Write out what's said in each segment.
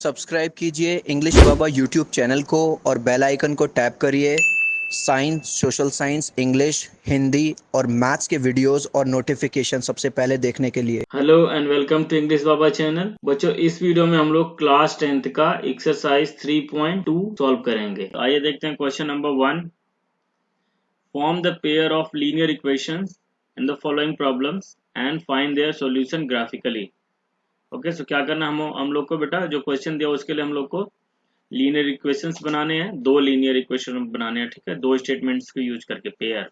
Subscribe कीजिए English बाबा YouTube channel को और बेल आइकन को टैप करिए science, social science, English, Hindi और मैथ्स के वीडियोस और नोटिफिकेशन सबसे पहले देखने के लिए। Hello and welcome to English Baba channel. बच्चों, इस वीडियो में हम लोग क्लास 10th का एक्सरसाइज 3.2 सॉल्व करेंगे। आइए देखते हैं question number 1। Form the pair of linear equations in the following problems and find their solution graphically. Okay, so क्या करना हम लोग को बेटा, जो क्वेश्चन दिया उसके लिए हम लोग को लीनियर इक्वेशंस बनाने हैं। दो लीनियर इक्वेशन बनाने हैं, ठीक है, दो स्टेटमेंट्स को यूज करके पेयर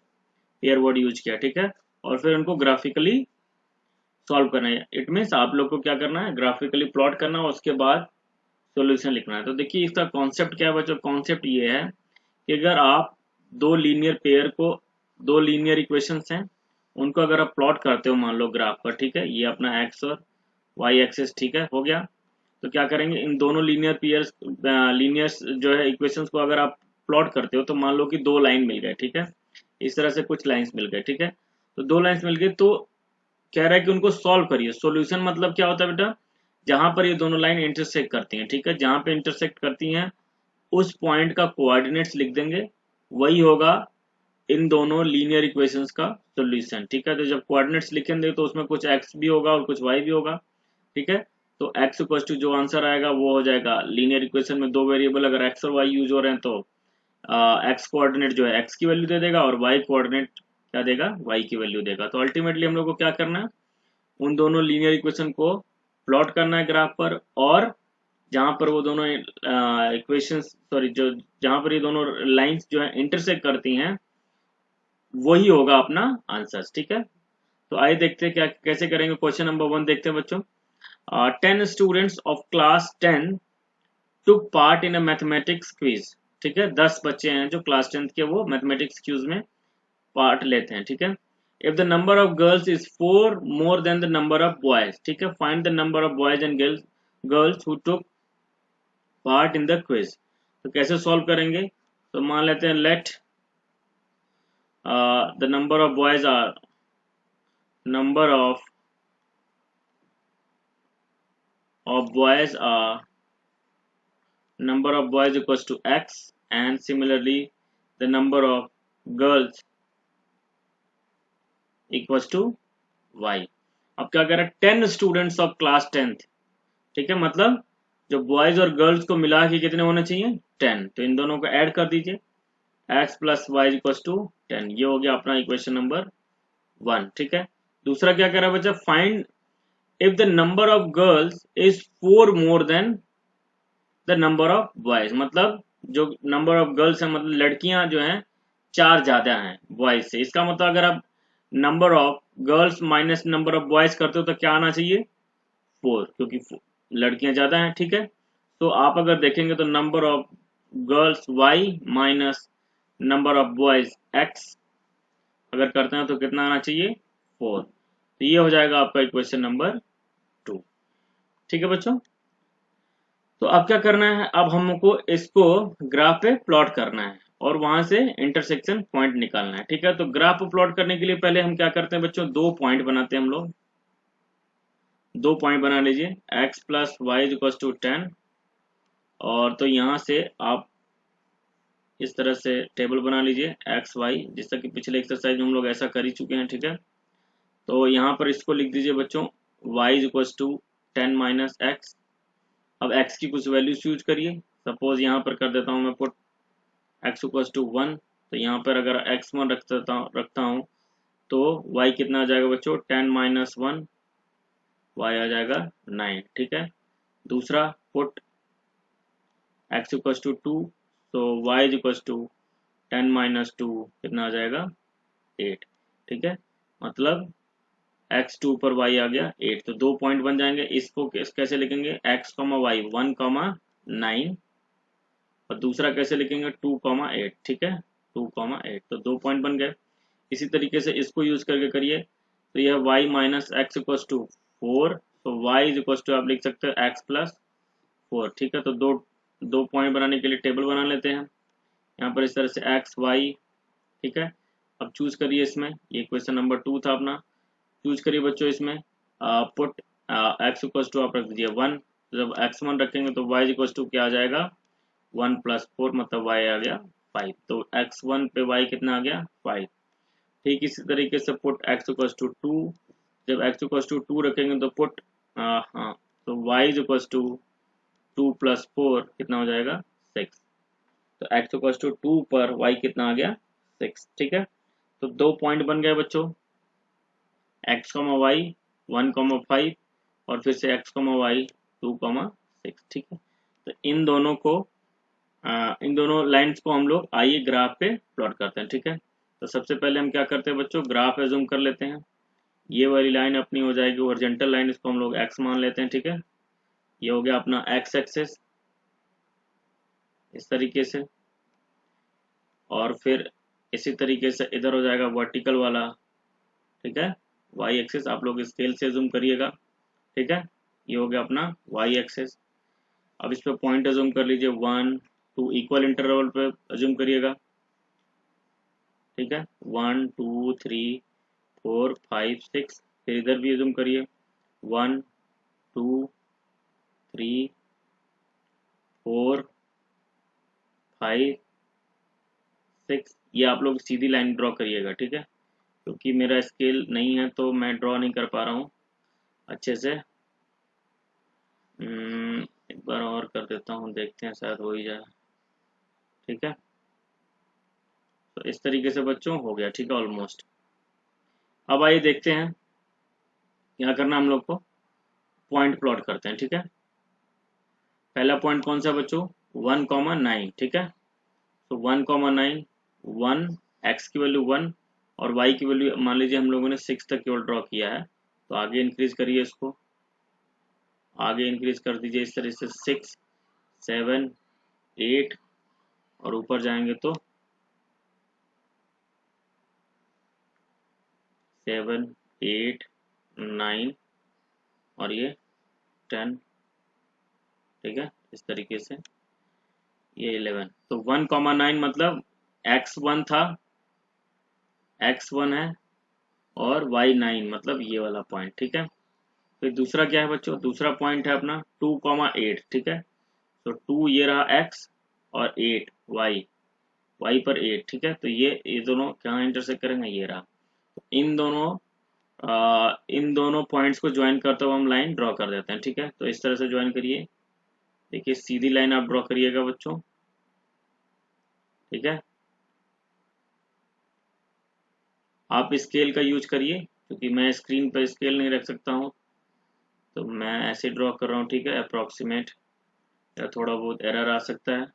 पेयर वर्ड यूज किया, ठीक है, और फिर उनको ग्राफिकली सॉल्व करना है। इट मीन्स आप लोग को क्या करना है, ग्राफिकली प्लॉट करना है, उसके बाद सॉल्यूशन लिखना है। तो देखिए इसका कॉन्सेप्ट क्या है बच्चों। कॉन्सेप्ट ये है कि अगर आप दो लीनियर पेयर को, दो लीनियर इक्वेशंस हैं, उनको अगर आप प्लॉट करते हो मान लो ग्राफ पर, ठीक है, ये अपना एक्स और वाई एक्सिस, ठीक है, हो गया। तो क्या करेंगे, इन दोनों लीनियर पेयर्स लीनियर्स जो है इक्वेशंस को अगर आप प्लॉट करते हो तो मान लो कि दो लाइन मिल गए, ठीक है, इस तरह से कुछ लाइंस मिल गए, ठीक है। तो दो लाइंस मिल गई तो कह रहा है कि उनको सॉल्व करिए। सॉल्यूशन मतलब क्या होता है बेटा, जहां पर ये दोनों लाइन इंटरसेक्ट करती हैं, ठीक है, जहां पे इंटरसेक्ट करती हैं उस पॉइंट का कोऑर्डिनेट्स लिख देंगे, वही होगा इन दोनों लीनियर इक्वेशंस का सॉल्यूशन, ठीक है। तो जब कोऑर्डिनेट्स लिखेंगे तो उसमें कुछ एक्स भी होगा और कुछ वाई भी होगा, ठीक है। तो एक्स इक्वल टू जो आंसर आएगा वो हो जाएगा, लीनियर इक्वेशन में दो वेरिएबल अगर एक्स और वाई यूज हो रहे हैं तो एक्स कोऑर्डिनेट जो है एक्स की वैल्यू दे देगा और वाई कोऑर्डिनेट क्या देगा, वाई की वैल्यू देगा। तो अल्टीमेटली हम लोग को क्या करना है, उन दोनों लीनियर इक्वेशन को प्लॉट करना है ग्राफ पर, और जहां पर वो दोनों इक्वेशंस सॉरी जो जहां पर ये दोनों लाइंस जो है इंटरसेक्ट करती हैं वही होगा अपना आंसर, ठीक है। तो आइए देखते हैं क्या कैसे करेंगे। क्वेश्चन नंबर 1 देखते हैं बच्चों। 10 students of class 10 took part in a mathematics quiz, ठीक है, 10 बच्चे हैं जो क्लास 10th के, वो मैथमेटिक्स क्विज में पार्ट लेते हैं, ठीक है। If the number of girls is 4 more than the number of boys, ठीक है, find the number of boys and girls who took part in the quiz. तो कैसे सॉल्व करेंगे, तो मान लेते हैं let the number of boys are number of boys are number of boys equals to x and similarly the number of girls equals to y। अब क्या कह रहा है, 10 स्टूडेंट्स ऑफ क्लास 10th, ठीक है, मतलब जो बॉयज और गर्ल्स को मिला के कितने होने चाहिए, 10। तो इन दोनों को ऐड कर दीजिए, x plus y equals to 10। ये हो गया अपना इक्वेशन नंबर 1, ठीक है। दूसरा क्या कह रहा है बच्चा, find if the number of girls is 4 more than the number of boys, मतलब जो नंबर ऑफ गर्ल्स है, मतलब लड़कियां जो हैं 4 ज्यादा हैं बॉयज से। इसका मतलब अगर आप number of girls minus number of boys करते हो तो क्या आना चाहिए, 4, क्योंकि लड़कियां ज्यादा हैं, ठीक है। तो आप अगर देखेंगे तो number of girls y minus number of boys x अगर करते हैं तो कितना आना चाहिए, 4। तो ये हो जाएगा आपका इक्वेशन नंबर 2, ठीक है बच्चों। तो अब क्या करना है, अब हमको इसको ग्राफ पे प्लॉट करना है और वहां से इंटरसेक्शन पॉइंट निकालना है, ठीक है। तो ग्राफ पे प्लॉट करने के लिए पहले हम क्या करते हैं बच्चों, दो पॉइंट बनाते हैं हम लोग। दो पॉइंट बना लीजिए, x plus y equal to 10, और तो यहाँ से आप इस तरह से टेबल बना लीजिए एक्स वाई, जैसा कि पिछले एक्सरसाइज में हम लोग ऐसा कर ही चुके हैं, ठीक है। तो यहाँ पर इसको लिख दीजिए बच्चों, y equal to 10 minus x. अब x की कुछ वैल्यूज यूज करिए, सपोज यहाँ पर कर देता हूँ मैं पुट x इक्वल टू 1। तो यहाँ पर अगर x1 रखता हूँ तो y कितना आ जाएगा बच्चों, 10 माइनस 1, y आ जाएगा 9, ठीक है। दूसरा पुट x इक्वल टू 2, तो y इक्वल टू 10 माइनस 2 कितना आ जाएगा, 8, ठीक है। मतलब x2 पर y आ गया 8। तो दो पॉइंट बन जाएंगे। इसको कैसे लिखेंगे, x, y 1, 9, और दूसरा कैसे लिखेंगे 2, 8, ठीक है, 2, 8। तो दो पॉइंट बन गए। इसी तरीके से इसको यूज करके करिए, तो यह y minus x equal to 4, तो y इज इक्वल टू आप लिख सकते हो x प्लस 4, ठीक है। तो दो दो पॉइंट बनाने के लिए टेबल बना लेते हैं यहाँ पर इस तरह से x y, ठीक है। अब चूज करिए इसमें, ये क्वेश्चन नंबर 2 था अपना। चूज करिए बच्चों इसमें, पुट x इक्वल टू आप रख दीजिए 1, जब x1 रखेंगे तो y इक्वल टू क्या आ जाएगा 1 + 4 मतलब y आ गया 5। तो x1 पे y कितना आ गया 5। ठीक इसी तरीके से पुट x इक्वल टू 2, जब x इक्वल टू 2 रखेंगे तो पुट हाँ तो y इक्वल टू 2 + 4 कितना हो जाएगा 6। तो x इक्वल टू 2 पर y कितना आ गया 6। ठीक है, तो 2 पॉइंट बन गए बच्चों, x, y 1, 5 और फिर से x, y 2, 6। ठीक है, तो इन दोनों को इन दोनों लाइंस को हम लोग आइए ग्राफ पे प्लॉट करते हैं। ठीक है, तो सबसे पहले हम क्या करते हैं बच्चों, ग्राफ एज्यूम कर लेते हैं। ये वाली लाइन अपनी हो जाएगी हॉरिजॉन्टल लाइन, इसको हम लोग x मान लेते हैं। ठीक है, ये हो गया अपना x एक्सेस इस तरीके से, और फिर इसी तरीके से इधर हो जाएगा वर्टिकल वाला। ठीक है, y एक्सेस आप लोग स्केल से जूम करिएगा। ठीक है, ये हो गया अपना y एक्सेस। अब इस पे पॉइंट अज्यूम कर लीजिए 1, 2 इक्वल इंटरवल पे अज्यूम करिएगा। ठीक है, 1, 2, 3, 4, 5, 6, फिर इधर भी अज्यूम करिए 1, 2, 3, 4, 5, 6। ये आप लोग सीधी लाइन ड्रॉ करिएगा। ठीक है, क्योंकि मेरा स्केल नहीं है तो मैं ड्रॉ नहीं कर पा रहा हूँ अच्छे से। एक बार और कर देता हूँ, देखते हैं शायद हो ही जाए। ठीक है, तो इस तरीके से बच्चों हो गया। ठीक है, ऑलमोस्ट। अब आइए देखते हैं क्या करना हम लोग को, पॉइंट प्लॉट करते हैं। ठीक है, पहला पॉइंट कौन सा बच्चों 1,9। ठीक है, तो 1,9, 1 x की वैल्यू 1 और y की वैल्यू मान लीजिए हम लोगों ने 6 तक केवल ड्रॉ किया है, तो आगे इंक्रीज करिए, इसको आगे इंक्रीज कर दीजिए इस तरह से 6, 7, 8 और ऊपर जाएंगे तो 7, 8, 9 और ये 10। ठीक है, इस तरीके से ये 11। तो 1,9 मतलब x1 था, x1 है, और y9 मतलब ये वाला पॉइंट। ठीक है, फिर दूसरा क्या है बच्चों, दूसरा पॉइंट है अपना 2,8। ठीक है, तो 2 ये रहा x और 8 y पर 8। ठीक है, तो ये दोनों कहाँ इंटरसेक्ट करेंगे, ये रहा। तो इन दोनों पॉइंट्स को ज्वाइन करते हुए हम लाइन ड्रॉ कर देते हैं। ठीक है, तो इस तरह से ज्वाइन करिए। देखिए सीधी लाइन आप ड्रॉ करिएगा बच्चों। ठीक है, आप स्केल का यूज करिए, क्योंकि मैं स्क्रीन पर स्केल नहीं रख सकता हूँ, तो मैं ऐसे ड्रॉ कर रहा हूँ। ठीक है, अप्रॉक्सीमेट या थोड़ा बहुत एरर आ सकता है।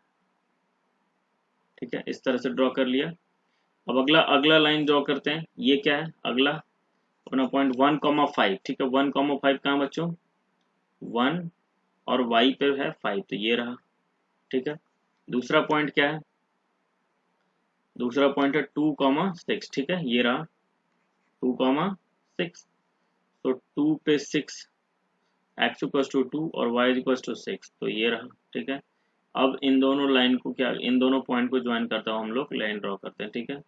ठीक है, इस तरह से ड्रॉ कर लिया। अब अगला अगला लाइन ड्रॉ करते हैं। ये क्या है अगला अपना पॉइंट 1,5। ठीक है, 1,5 कहाँ बच्चों 1 और y पे है 5, तो ये रहा। ठीक है, दूसरा पॉइंट क्या है, दूसरा पॉइंट है 2,6। ठीक है, ये रहा 2,6। तो 2 पे 6, x इक्वल टू 2 और y इक्वल टू 6, तो ये रहा। ठीक है, अब इन दोनों लाइन को क्या, इन दोनों पॉइंट को ज्वाइन करता हूँ हम लोग लाइन ड्रॉ करते हैं। ठीक है,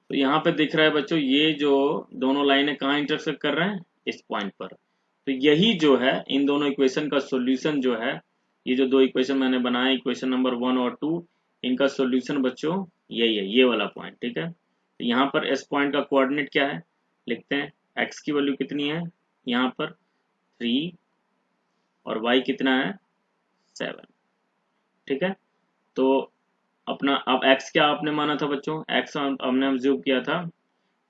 तो यहाँ पे दिख रहा है बच्चों, ये जो दोनों लाइनें कहाँ इंटरसेक्ट कर रहे हैं, इस पॉइंट पर। तो यही जो है इन दोनों इक्वेशन का सॉल्यूशन जो है, ये जो दो इक्वेशन मैंने बनाए, इक्वेशन नंबर 1 और 2, इनका सॉल्यूशन बच्चों यही है, ये वाला पॉइंट। ठीक है, तो यहाँ पर इस पॉइंट का कोऑर्डिनेट क्या है, लिखते हैं x की वैल्यू कितनी है यहाँ पर 3 और y कितना है 7। ठीक है, तो अपना अब x क्या आपने माना था बच्चों, x हमने अज्यूम किया था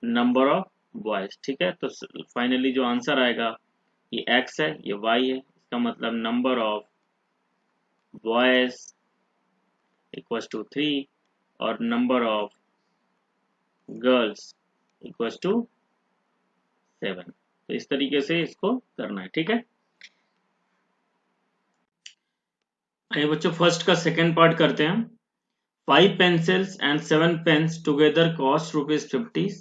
नंबर ऑफ बॉयज। ठीक है, तो फाइनली जो आंसर आएगा ये x है, ये y है, इसका मतलब number of boys equals to 3 और number of girls equals to 7। तो इस तरीके से इसको करना है। ठीक है, आइए बच्चों फर्स्ट का सेकेंड पार्ट करते हैं। 5 pencils and 7 pens together cost ₹50,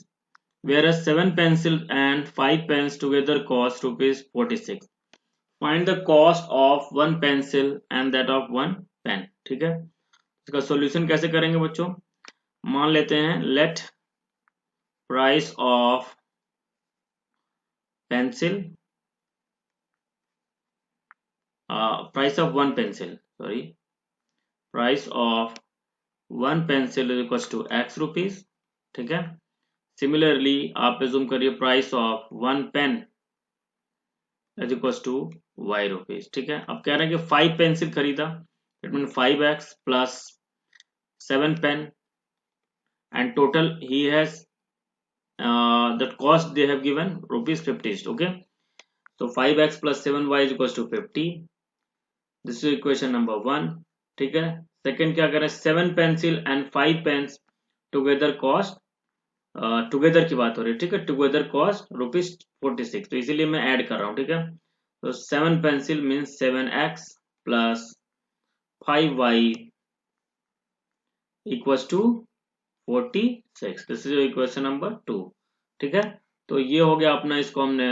whereas 7 pencils and 5 pens together cost ₹46. Find the cost of 1 pencil and that of 1 pen. ठीक है, इसका सॉल्यूशन कैसे करेंगे बच्चों, मान लेते हैं let price of pencil, price of one pencil, sorry, price of one pencil is equal to x rupees, ठीक है। सिमिलरली आप एज्यूम करिए price of one pen is equal to y rupees, ठीक है। अब कह रहे हैं कि 5 पेंसिल खरीदा, it mean 5x plus 7 pen, and total he has that cost they have given rupees 50, okay. So 5x plus 7y is equals to 50. This is equation number 1, ठीक है। सेकंड क्या करें, 7 pencil and 5 pens together cost, together की बात हो रही है, ठीक है, टुगेदर कॉस्ट रुपीज 46, तो इसीलिए मैं ऐड कर रहा हूँ, ठीक है। तो 7 pencil means 7x plus 5y equals to 46, this is equation number 2, ठीक है। तो ये हो गया अपना, इसको हमने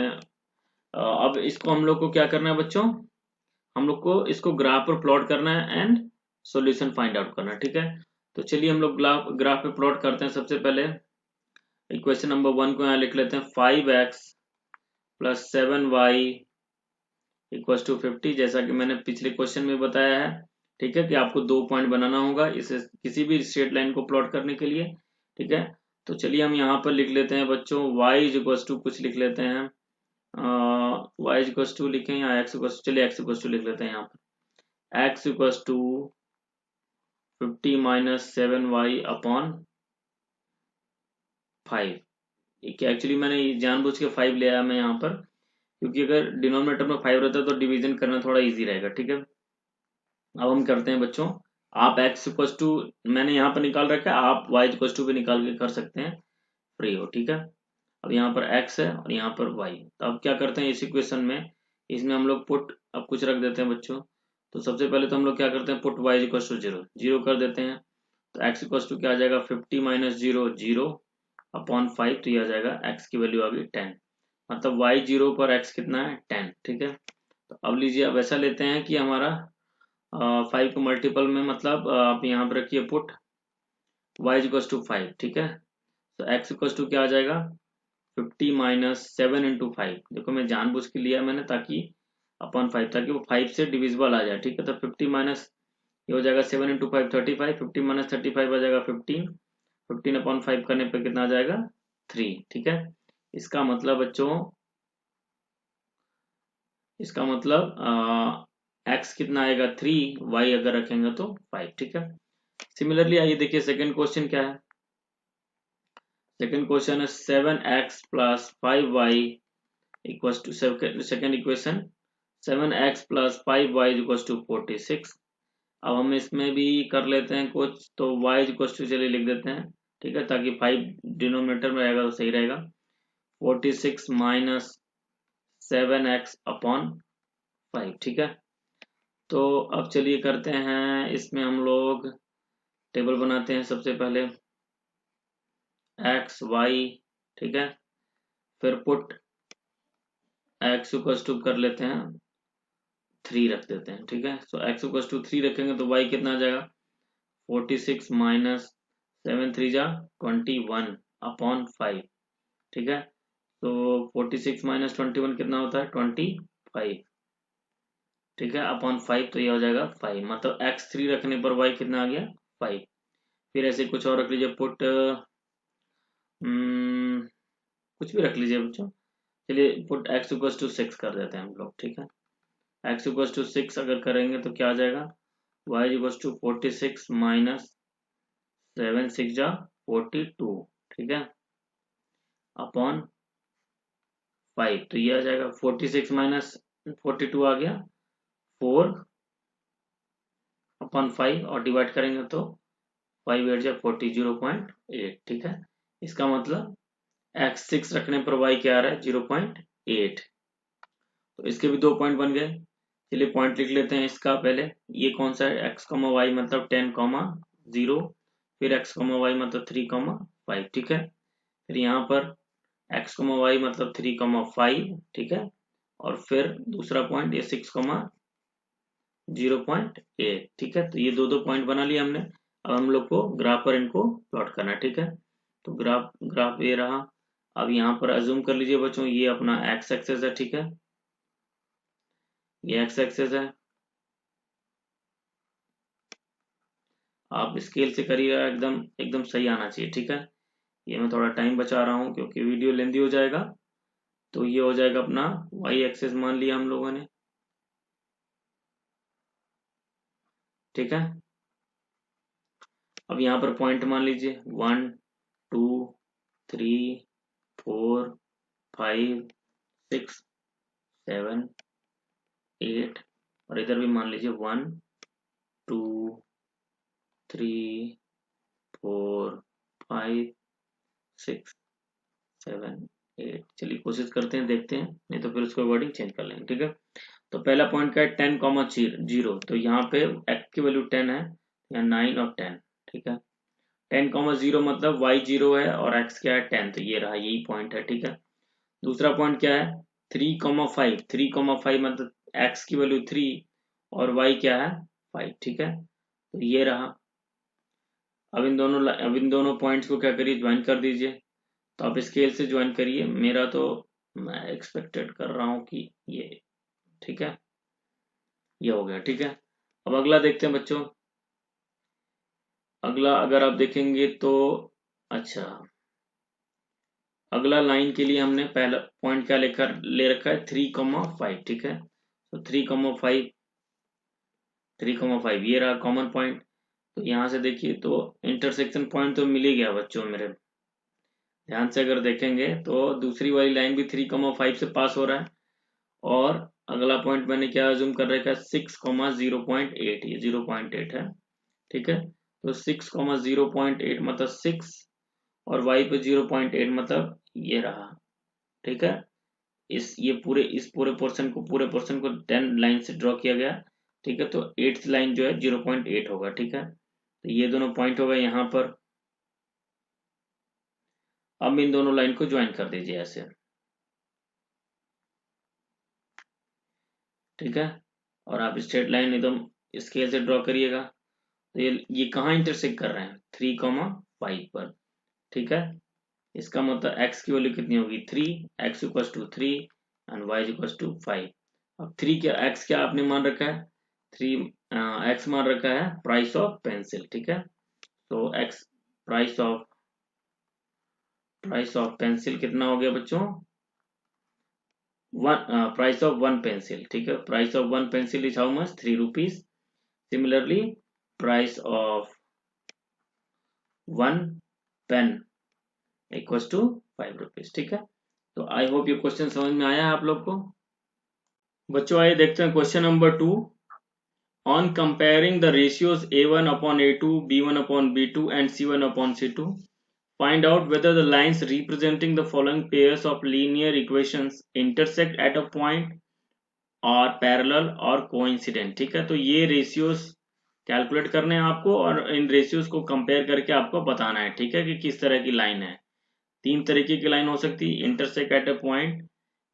अब इसको हम लोग को क्या करना है बच्चों, हम लोग को इसको ग्राफ पर प्लॉट करना है एंड सॉल्यूशन फाइंड आउट करना है, ठीक है। तो चलिए हम लोग ग्राफ पे प्लॉट करते हैं। सबसे पहले इक्वेशन नंबर 1 को यहाँ लिख लेते हैं, 5x plus 7y equal to 50, जैसा कि मैंने पिछले क्वेश्चन में बताया है, ठीक है, कि आपको 2 पॉइंट बनाना होगा इसे किसी भी स्ट्रेट लाइन को प्लॉट करने के लिए, ठीक है। तो चलिए हम यहाँ पर लिख लेते हैं बच्चों, y इज इक्वल टू कुछ लिख लेते हैं, y इज इक्वल टू लिखें या x इक्वल, चलिए x इक्वल टू लिख लेते हैं यहाँ पर, x equal to 50 minus 7y upon 5। Actually मैंने जानबूझ के 5 ले आया मैं यहाँ पर, क्योंकि अगर डिनोमिनेटर में 5 रहता है तो डिवीजन करना थोड़ा इजी रहेगा, ठीक है। अब हम करते हैं बच्चों, आप x इक्वल टू मैंने यहाँ पर निकाल रखा है, आप y इक्वल टू भी निकाल के कर सकते हैं, फ्री हो, ठीक है। अब यहाँ पर x है और यहाँ पर y, तो अब क्या करते हैं इस इक्वेशन में, इसमें हम लोग पुट अब कुछ रख देते हैं बच्चों। तो सबसे पहले तो हम लोग क्या करते हैं, पुट y इक्वल टू 0 0 कर देते हैं, तो x इक्वल टू क्या आ जाएगा, 50 माइनस 0 0 अपॉन 5, तो ये आ जाएगा x की वैल्यू आ गई 10, मतलब y 0 पर x कितना है 10, ठीक है। तो अब लीजिए, अब ऐसा लेते हैं कि हमारा 5 को मल्टीपल में, मतलब आप यहाँ पर रखिए पुट y इक्वल टू 5, ठीक है। तो x इक्वल टू क्या आ जाएगा, 50 माइनस 7 इंटू 5, देखो मैं जानबूझ के लिया मैंने ताकि अपॉन 5, ताकि वो 5 से डिविजिबल आ जाए, ठीक है। तो 50 माइनस ये हो जाएगा 7 इंटू 5 35, 50 माइनस 35 आ जाएगा 15, 15 अपॉन 5 करने पे कितना आ जाएगा 3, ठीक है। इसका मतलब बच्चों, इसका मतलब x कितना आएगा 3, y अगर रखेंगे तो 5, ठीक है। सिमिलरली आइए देखिए सेकंड क्वेश्चन क्या है, सेकंड क्वेश्चन है 7x plus 5y equals to, second equation 7x plus 5y equals to 46। अब हम इसमें भी कर लेते हैं कुछ, तो y इक्वल्स टू चलिए लिख देते हैं, ठीक है, ताकि 5 डिनोमिनेटर में रहेगा तो सही रहेगा, 46 माइनस 7x अपॉन 5, ठीक है। तो अब चलिए करते हैं, इसमें हम लोग टेबल बनाते हैं सबसे पहले, x y, ठीक है, फिर पुट x इक्वल टू कर लेते हैं 3 रख देते हैं, ठीक है। सो x इक्वल टू 3 रखेंगे तो y कितना आ जाएगा, 46 माइनस 7 3 जा 21 अपॉन 5, ठीक है। तो 46 माइनस 21 कितना होता है 25, ठीक है, अपॉन 5, तो ये हो जाएगा 5, मतलब x 3 रखने पर y कितना आ गया 5। फिर ऐसे कुछ और रख लीजिए, पुट कुछ भी रख लीजिए बच्चों, चलिए पुट x इक्वल टू 6 कर देते हैं हम लोग, ठीक है। x इक्वल टू 6 अगर करेंगे तो क्या आ जाएगा, y इक्वल टू 46 माइनस 7 6 जा 42, ठीक है, अपॉन 5, तो ये आ जाएगा 46 माइनस 42 आ गया 4 अपॉन 5, और डिवाइड करेंगे तो 5 8 जा 40 0.8, ठीक है। इसका मतलब x 6 रखने पर y क्या आ रहा है 0.8, तो इसके भी 2 पॉइंट बन गए। चलिए पॉइंट लिख लेते हैं इसका पहले, ये कौन सा है, x, y मतलब 10, 0, फिर x, y मतलब 3, 5, ठीक है। फिर यहाँ पर x, y मतलब 3, 5, ठीक है, और फिर दूसरा पॉइंट ये 6, 0.8, ठीक है। तो ये दो पॉइंट बना लिया हमने। अब हम लोग को ग्राफ पर इनको प्लॉट करना है, ठीक है। तो ग्राफ ये रहा। अब यहाँ पर अज्यूम कर लीजिए बच्चों, ये अपना एक्स एक्सेस है, ठीक है, ये एक्स एक्सेस है। आप स्केल से करिएगा, एकदम एकदम सही आना चाहिए, ठीक है। ये मैं थोड़ा टाइम बचा रहा हूँ क्योंकि वीडियो लेंदी हो जाएगा। तो ये हो जाएगा अपना वाई एक्सेस मान लिया हम लोगों ने, ठीक है। अब यहाँ पर पॉइंट मान लीजिए 1 2 3 4 5 6 7 8, और इधर भी मान लीजिए 1 2 3 4 5 6 7 8। चलिए कोशिश करते हैं, देखते हैं, नहीं तो फिर उसको वर्डिंग चेंज कर लेंगे, ठीक है। तो पहला पॉइंट क्या है, 10,0, तो यहाँ पे एक्स की वैल्यू 10 है, यहाँ 9 और 10, ठीक है। 10,0 मतलब y 0 है और x क्या है 10, तो ये रहा, यही पॉइंट है, ठीक है। दूसरा पॉइंट क्या है 3,5, 3,5 मतलब x की वैल्यू 3 और y क्या है 5, ठीक है। तो ये रहा। अब इन दोनों पॉइंट्स को क्या करिए, ज्वाइन कर दीजिए। तो आप स्केल से ज्वाइन करिए, मेरा तो मैं एक्सपेक्टेड कर रहा हूँ कि ये, ठीक है, ये हो गया, ठीक है। अब अगला देखते हैं बच्चों। अगला अगर आप देखेंगे तो, अच्छा, अगला लाइन के लिए हमने पहला पॉइंट क्या ले रखा है 3,5, ठीक है। तो 3,5 ये रहा कॉमन पॉइंट। तो यहाँ से देखिए तो इंटरसेक्शन पॉइंट तो मिल ही गया बच्चों मेरे। ध्यान से अगर देखेंगे तो दूसरी वाली लाइन भी 3,5 से पास हो रहा है, और अगला पॉइंट मैंने क्या जूम कर रखा है 6,0.8, ये 0.8 है, ठीक है। तो 6,0.8 मतलब 6, और y पे 0.8 मतलब ये रहा, ठीक है। इस पूरे पोर्शन को 10 लाइन से ड्रॉ किया गया, ठीक है। तो 8th लाइन जो है 0.8 होगा, ठीक है। तो ये दोनों पॉइंट हो गए यहाँ पर। अब इन दोनों लाइन को ज्वाइन कर दीजिए ऐसे, ठीक है। और आप स्ट्रेट लाइन एकदम स्केल से ड्रॉ करिएगा। तो ये कहाँ इंटरसेक्ट कर रहे हैं 3,5 पर, ठीक है। इसका मतलब x की वैल्यू कितनी होगी 3, x equal to 3 and y equal to 5। अब 3 क्या, x क्या आपने मान रखा है 3, x मान रखा है प्राइस ऑफ पेंसिल, ठीक है। तो x प्राइस ऑफ पेंसिल कितना हो गया बच्चों, प्राइस ऑफ 1 पेंसिल, ठीक है। Price of 1 pencil is how much 3 rupees. Similarly price of 1 pen equal to 5 rupees, ठीक है। तो आई होप ये क्वेश्चन समझ में आया है आप लोग को। बच्चों आइए देखते हैं question number 2। On comparing the ratios a1 upon a2, b1 upon b2 and c1 upon c2, find out whether the lines representing the following pairs of linear equations intersect at a point or parallel or coincident, ठीक है। तो ये ratios calculate करने हैं आपको, और इन ratios को compare करके आपको बताना है, ठीक है, कि किस तरह की लाइन है। 3 तरीके की लाइन हो सकती है, इंटरसेक्ट एट अ पॉइंट,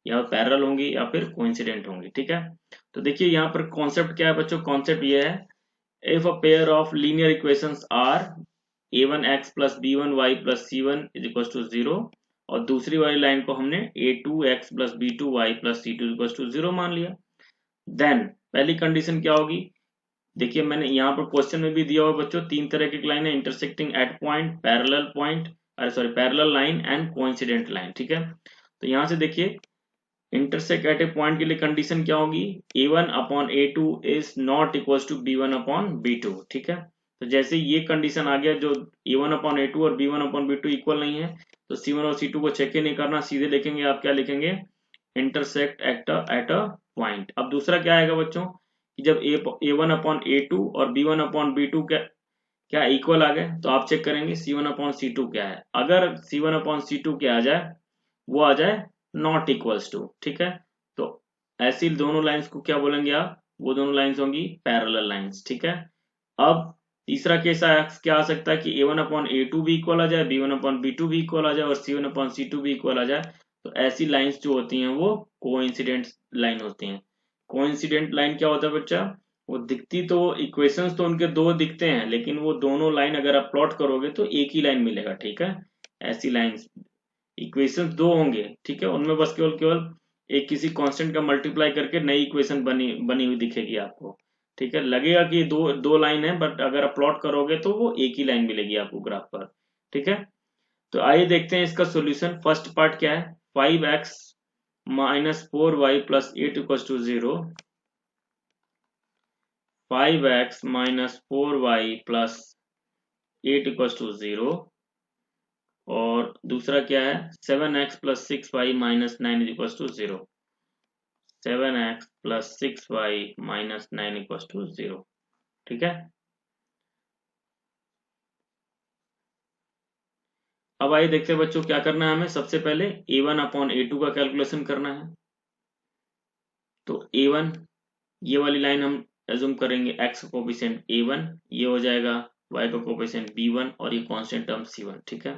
या पैरेलल होंगी, या फिर कोइंसिडेंट होंगी, ठीक है। तो देखिए यहाँ पर कॉन्सेप्ट क्या है बच्चों, कॉन्सेप्ट ये है, if a pair of linear equations are a1x plus b1y plus c1 is equal to 0, और दूसरी वाली लाइन को हमने a2x plus b2y plus c2 equal to 0 मान लिया, देन पहली कंडीशन क्या होगी, देखिए मैंने यहाँ पर क्वेश्चन में भी दिया हुआ बच्चों, 3 तरह की लाइन है, इंटरसेक्टिंग एट पॉइंट, अरे sorry parallel line and coincident line, ठीक है। तो यहाँ से देखिए इंटरसेक्ट एट ए पॉइंट के लिए कंडीशन क्या होगी, a1 upon a2 is not equal to b1 upon b2, ठीक है। तो जैसे ये कंडीशन आ गया, जो a1 अपॉन a2 और b1 अपॉन b2 इक्वल नहीं है, तो c1 और c2 को चेक ही नहीं करना, सीधे लिखेंगे आप, क्या लिखेंगे, इंटरसेक्ट एट अ पॉइंट। अब दूसरा क्या आएगा बच्चों, कि जब a1 अपॉन a2 और b1 अपॉन b2 क्या इक्वल आ गए, तो आप चेक करेंगे c1 अपॉन c2 क्या है। अगर c1 अपॉन c2 क्या आ जाए, वो आ जाए नॉट इक्वल्स टू, ठीक है। तो ऐसी दोनों लाइंस को क्या बोलेंगे आप, वो दोनों लाइंस होंगी पैरेलल लाइंस, ठीक है। अब तीसरा केस क्या आ सकता है कि a1 अपॉन a2 भी इक्वल आ जाए, b1 अपॉन b2 भी इक्वल आ जाए, और c1 अपॉन c2 भी इक्वल आ जाए। तो ऐसी लाइंस जो होती हैं वो कोइंसिडेंट लाइन होती हैं। कोइंसिडेंट लाइन क्या होता है बच्चा, वो दिखती तो इक्वेशंस तो उनके दो दिखते हैं, लेकिन वो दोनों लाइन अगर आप प्लॉट करोगे तो एक ही लाइन मिलेगा, ठीक है। ऐसी लाइंस, इक्वेशंस दो होंगे, ठीक है, उनमें बस केवल केवल एक किसी कांस्टेंट का मल्टीप्लाई करके नई इक्वेशन बनी हुई दिखेगी आपको, ठीक है। लगेगा कि दो दो लाइन है, बट अगर आप प्लॉट करोगे तो वो एक ही लाइन मिलेगी आपको ग्राफ पर, ठीक है। तो आइए देखते हैं इसका सॉल्यूशन। फर्स्ट पार्ट क्या है, 5x minus 4y plus 8 equal to 0, 5x minus 4y plus 8 equal to 0, और दूसरा क्या है 7x plus 6y minus 9 equal to 0, 7x plus 6y minus 9 equal to 0, ठीक है। अब आइए देखते हैं बच्चों क्या करना है हमें। सबसे पहले a1 अपॉन a2 का कैलकुलेशन करना है। तो a1, ये वाली लाइन हम एज्यूम करेंगे x का कोफिशिएंट a1, ये हो जाएगा y का कोफिशिएंट b1 और ये कांस्टेंट टर्म c1, ठीक है।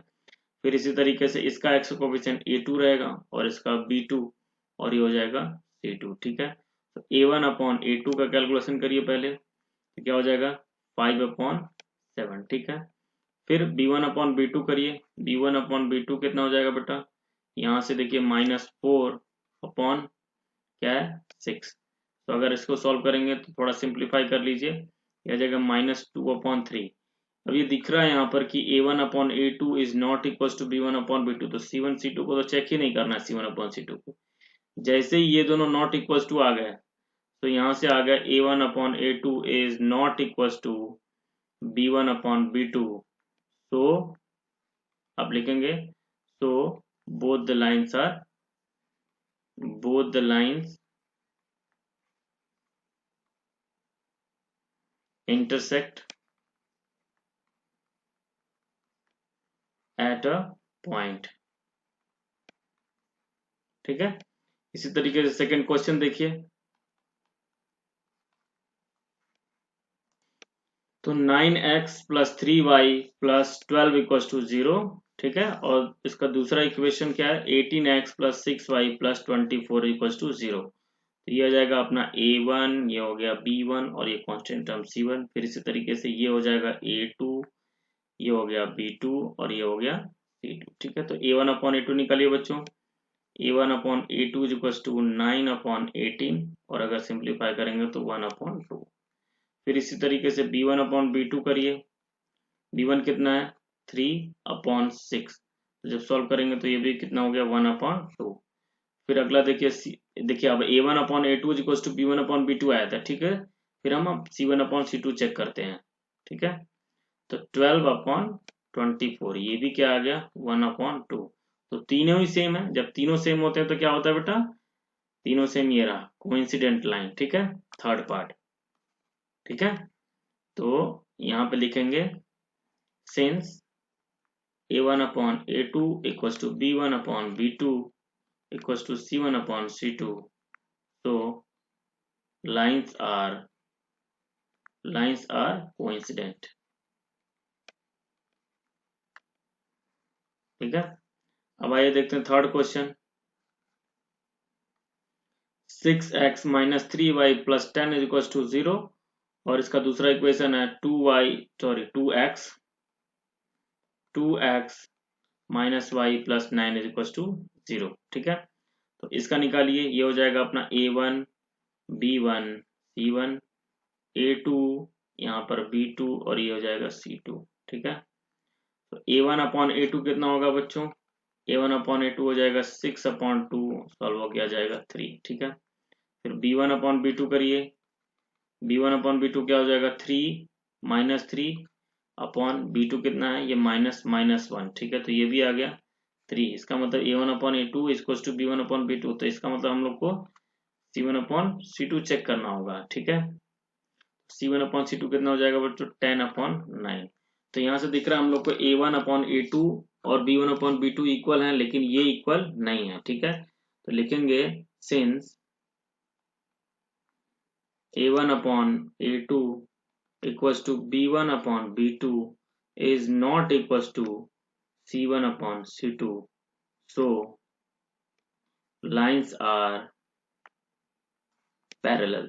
फिर इसी तरीके से इसका x का कोफिशिएंट a2 रहेगा और इसका b2 और ये हो जाएगा c2, ठीक है। तो a1 अपॉन a2 का कैलकुलेशन करिए पहले, तो क्या हो जाएगा 5 अपॉन 7, ठीक है। फिर b1 अपॉन b2 करिए, b1 अपॉन b2 कितना हो जाएगा बेटा, यहाँ से देखिए -4 अपॉन क्या है 6। तो अगर इसको सॉल्व करेंगे तो थोड़ा सिंप्लीफाई कर लीजिए, यह आ जाएगा -2 अपॉन 3। अब ये दिख रहा है यहाँ पर कि a1 upon a2 is not equal to b1 upon b2, तो c1 c2 को तो चेक ही नहीं करना है, c1 अपॉन c2 को। जैसे ही ये दोनों नॉट इक्वल टू आ गए, तो यहाँ से आ गया a1 upon a2 is not equal to b1 upon b2। So आप लिखेंगे, so both the lines are, both the lines intersect at a point, ठीक है। इसी तरीके से सेकंड क्वेश्चन देखिए। तो 9x plus 3y plus 12 equal to 0, ठीक है। और इसका दूसरा इक्वेशन क्या है 18x plus 6y plus 24 equal to 0। तो ये हो जाएगा अपना a1, ये हो गया b1 और ये कांस्टेंट टर्म c1। फिर इसी तरीके से ये हो जाएगा a2, ये हो गया b2 और ये हो गया c2, ठीक है। तो a1 अपॉन a2 निकालिए बच्चों, a1 upon a2 is equal to 9 upon 18 और अगर सिंप्लीफाई करेंगे तो 1 अपॉन 2। फिर इसी तरीके से b1 अपॉन b2 करिए, b1 कितना है 3 अपॉन 6, तो जब सॉल्व करेंगे तो ये भी कितना हो गया 1 अपॉन 2। फिर अगला देखिए देखिए अब a1 upon a2 is equal to b1 upon b2 आया था, ठीक है। फिर हम अब c1 अपॉन c2 चेक करते हैं, ठीक है। तो 12 अपॉन 24, ये भी क्या आ गया 1 अपॉन 2। तो तीनों ही सेम है, जब तीनों सेम होते हैं तो क्या होता है बेटा, तीनों सेम, ये रहा कोइंसिडेंट लाइन, ठीक है, थर्ड पार्ट, ठीक है। तो यहाँ पे लिखेंगे since a1 upon a2 equals to b1 upon b2 equals to c1 upon c2, so lines are coincident, ठीक है। अब आइए देखते हैं third question. 6x minus 3y plus 10 is equal to 0, और इसका दूसरा इक्वेशन है 2x minus y plus 9 is equal to 0, ठीक है। तो इसका निकालिए, ये हो जाएगा अपना a1 b1 c1, a2 यहाँ पर b2 और ये हो जाएगा c2, ठीक है। तो a1 अपॉन a2 कितना होगा बच्चों, a1 अपॉन a2 हो जाएगा 6 अपॉन 2, सॉल्व हो गया जाएगा 3, ठीक है। फिर b1 अपॉन b2 करिए, b1 अपॉन b2 क्या हो जाएगा 3 माइनस 3 अपॉन b2 कितना है ये -1, ठीक है। तो ये भी आ गया 3, इसका मतलब a1 upon a2 equal to b1 upon b2, तो इसका मतलब हम लोग को c1 अपॉन c2 चेक करना होगा, ठीक है। c1 अपॉन c2 कितना हो जाएगा बच्चों 10 अपॉन 9। तो यहाँ से दिख रहा है हम लोग को a1 अपॉन a2 और b1 अपॉन b2 इक्वल है, लेकिन ये इक्वल नहीं है, ठीक है। तो लिखेंगे since a1 upon a2 equals to b1 upon b2 is not equals to c1 upon c2, so lines are parallel।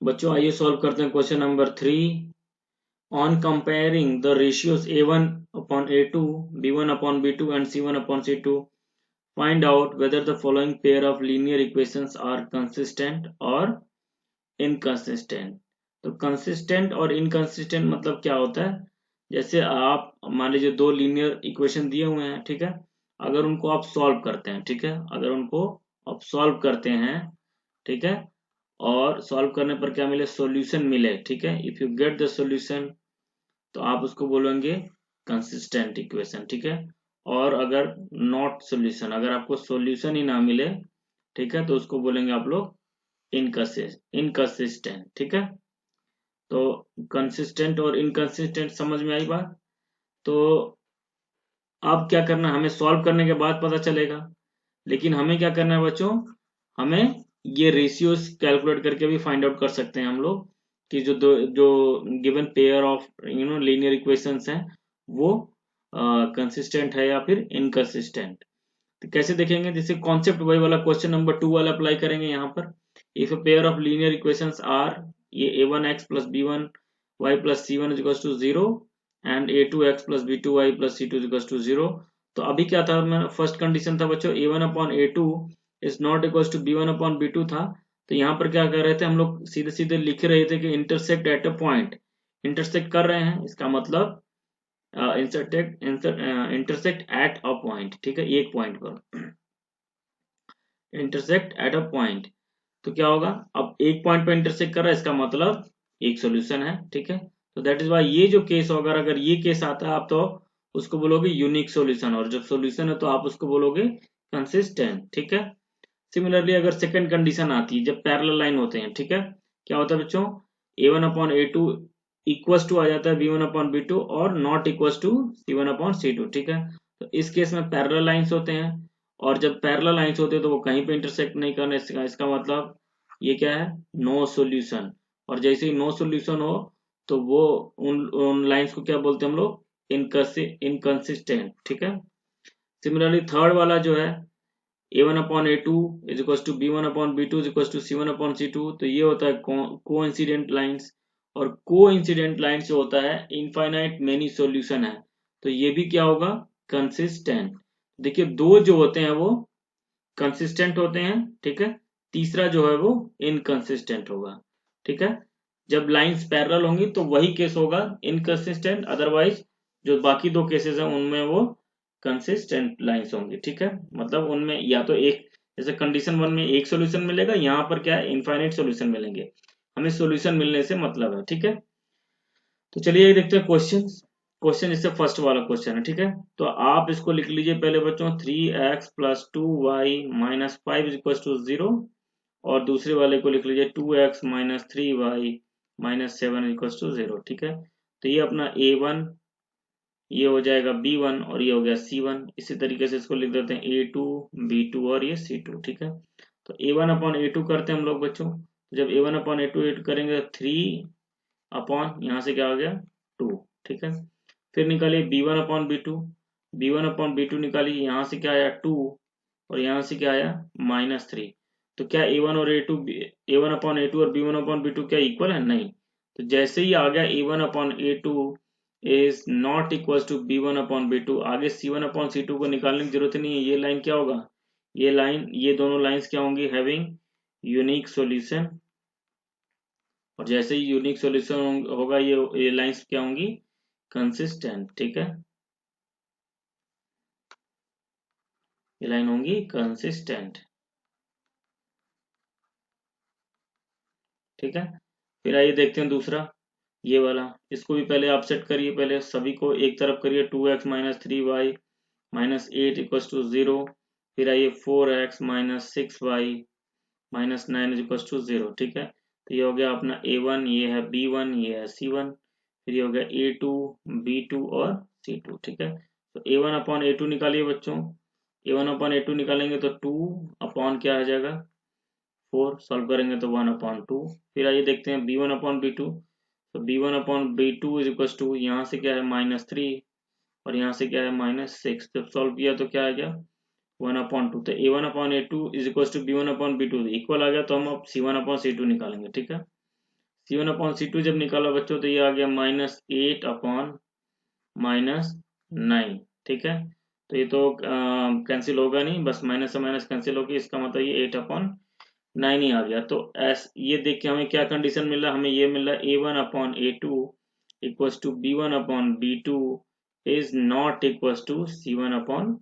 बच्चों आइए सॉल्व करते हैं question number 3। On comparing the ratios a1 upon a2, b1 upon b2 and c1 upon c2, find out whether the following pair of linear equations are consistent or inconsistent। तो consistent और inconsistent मतलब क्या होता है? जैसे आप मान लीजिए दो लीनियर इक्वेशन दिए हुए हैं, ठीक है, अगर उनको आप सॉल्व करते हैं, ठीक है, अगर उनको आप सॉल्व करते हैं, ठीक है, और सॉल्व करने पर क्या मिले, सॉल्यूशन मिले, ठीक है, if you get the solution तो आप उसको बोलेंगे कंसिस्टेंट इक्वेशन, ठीक है। और अगर नॉट सॉल्यूशन, अगर आपको सॉल्यूशन ही ना मिले, ठीक है, तो उसको बोलेंगे आप लोग इनकंसिस्टेंट, ठीक है। तो कंसिस्टेंट और इनकंसिस्टेंट समझ में आई बात। तो अब क्या करना है, हमें सॉल्व करने के बाद पता चलेगा, लेकिन हमें क्या करना है बच्चों, हमें ये रेशियोज कैलकुलेट करके भी फाइंड आउट कर सकते हैं हम लोग कि जो given pair of linear equations हैं वो कंसिस्टेंट है या फिर इनकंसिस्टेंट। तो कैसे देखेंगे, जैसे कॉन्सेप्ट वही वाला क्वेश्चन नंबर 2 वाला अप्लाई करेंगे यहाँ पर। If a pair of linear equations are, ये a1x plus b1y plus c1 is equals to 0 and a2x plus b2y plus c2 is equals to 0। तो अभी क्या था, मैं फर्स्ट कंडीशन था बच्चों a1 upon a2 is not equals to b1 upon b2 था। तो यहाँ पर क्या कर रहे थे हम लोग, सीधे सीधे लिख रहे थे कि intersect at a point, intersect कर रहे हैं, इसका मतलब इंटरसेक्ट एट अ पॉइंट, ठीक है, एक पॉइंट पर इंटरसेक्ट एट अ पॉइंट। तो क्या होगा, अब एक पॉइंट पर इंटरसेक्ट कर रहा है, इसका मतलब एक सॉल्यूशन है, ठीक है। तो दैट इज वाई ये जो केस होगा, अगर ये केस आता है आप तो उसको बोलोगे यूनिक सॉल्यूशन, और जब सॉल्यूशन है तो आप उसको बोलोगे कंसिस्टेंट, ठीक है। सिमिलरली अगर सेकंड कंडीशन आती है, जब पैरेलल लाइन होते हैं, ठीक है, क्या होता है बच्चों, a1 upon a2 equals to आ जाता है b1 अपॉन b2 और not equals to c1 upon c2, ठीक है। तो इस केस में पैरेलल लाइंस होते हैं, और जब पैरेलल लाइंस होते हैं तो वो कहीं पे इंटरसेक्ट नहीं करने, इसका मतलब ये क्या है, नो सॉल्यूशन। और जैसे ही नो सॉल्यूशन हो तो वो उन लाइंस को क्या बोलते हैं हम लोग, इनकंसिस्टेंट, ठीक है। सिमिलरली थर्ड वाला जो है a1 upon a2 is equals to b1 upon b2 is equals to c1 upon c2, तो ये होता है कोइंसिडेंट लाइंस। और कोइंसिडेंट लाइंस जो होता है इनफाइनाइट मेनी सॉल्यूशन है, तो ये भी क्या होगा, कंसिस्टेंट। देखिए दो जो होते हैं वो कंसिस्टेंट होते हैं, ठीक है, तीसरा जो है वो इनकंसिस्टेंट होगा, ठीक है। जब लाइंस पैरेलल होंगी तो वही केस होगा इनकंसिस्टेंट, अदरवाइज जो बाकी दो केसेस हैं उनमें वो कंसिस्टेंट लाइंस होंगी, ठीक है। मतलब उनमें या तो एक, जैसे कंडीशन 1 में एक सॉल्यूशन मिलेगा, यहाँ पर क्या है, इनफाइनाइट सॉल्यूशन मिलेंगे, हमें सॉल्यूशन मिलने से मतलब है, ठीक है। तो चलिए ये देखते हैं क्वेश्चन। क्वेश्चन इससे फर्स्ट वाला क्वेश्चन है, ठीक है। तो आप इसको लिख लीजिए पहले बच्चों, 3x plus 2y minus 5 is equal to 0, और दूसरे वाले को लिख लीजिए 2x minus 3y minus 7 is equal to 0, ठीक है। तो ये अपना a1, ये हो जाएगा b1 और ये हो गया c1। इसी तरीके से इसको लिख देते हैं a2 b2 और ये c2, ठीक है। तो a1 अपॉन a2 करते हैं हम लोग बच्चों, तो जब a1 अपॉन a2 करेंगे तो 3 अपॉन यहाँ से क्या आ गया 2, ठीक है। फिर निकालिए b1 upon b2, b1 upon b2 निकालिए, यहाँ से क्या आया 2 और यहाँ से क्या आया -3। तो क्या a1 और a1 अपॉन a2 और b1 अपॉन b2 क्या इक्वल है, नहीं। तो जैसे ही आ गया a1 upon a2 is not equal to b1 upon b2, आगे c1 अपॉन c2 को निकालने की जरूरत नहीं है, ये लाइन क्या होगा, ये लाइन, ये दोनों लाइंस क्या होंगी, हैविंग यूनिक सॉल्यूशन। और जैसे ही यूनिक सॉल्यूशन होगा ये लाइंस क्या होंगी, कंसिस्टेंट, ठीक है, ये लाइन होंगी कंसिस्टेंट, ठीक है। फिर आइए देखते हैं दूसरा, ये वाला, इसको भी पहले आप सेट करिए, पहले सभी को एक तरफ करिए, 2x minus 3y minus 8 equals to 0। फिर आइए 4x minus 6y minus 9 is equals to 0, ठीक है। तो ये हो गया अपना a1, ये है b1, ये है c1, फिर ये हो गया a2 b2 और c2, ठीक है। तो a1 अपॉन a2 निकालिए बच्चों, a1 अपॉन a2 निकालेंगे तो 2 अपॉन क्या आ जाएगा 4, सॉल्व करेंगे तो 1 अपॉन 2। फिर आइए देखते हैं b1 अपॉन b2, तो b1 upon b2 is equal to, यहाँ से क्या है -3 और यहाँ से क्या है -6, जब सॉल्व किया तो क्या आ गया 1 अपॉन 2। तो a1 upon a2 is equal to b1 upon b2 equal आ गया, तो हम अब c1 अपॉन c2 निकालेंगे, ठीक है। C1 अपॉन C2 जब निकाला बच्चों तो ये आ गया -8 अपॉन -9, ठीक है। तो ये तो कैंसिल होगा नहीं, बस माइनस से माइनस कैंसिल होगी, इसका मतलब ये 8 अपॉन 9 ही आ गया। तो ये देख के हमें क्या कंडीशन मिल रहा है, हमें ये मिल रहा है A1 upon A2 equals to B1 upon B2 is not equals to C1 upon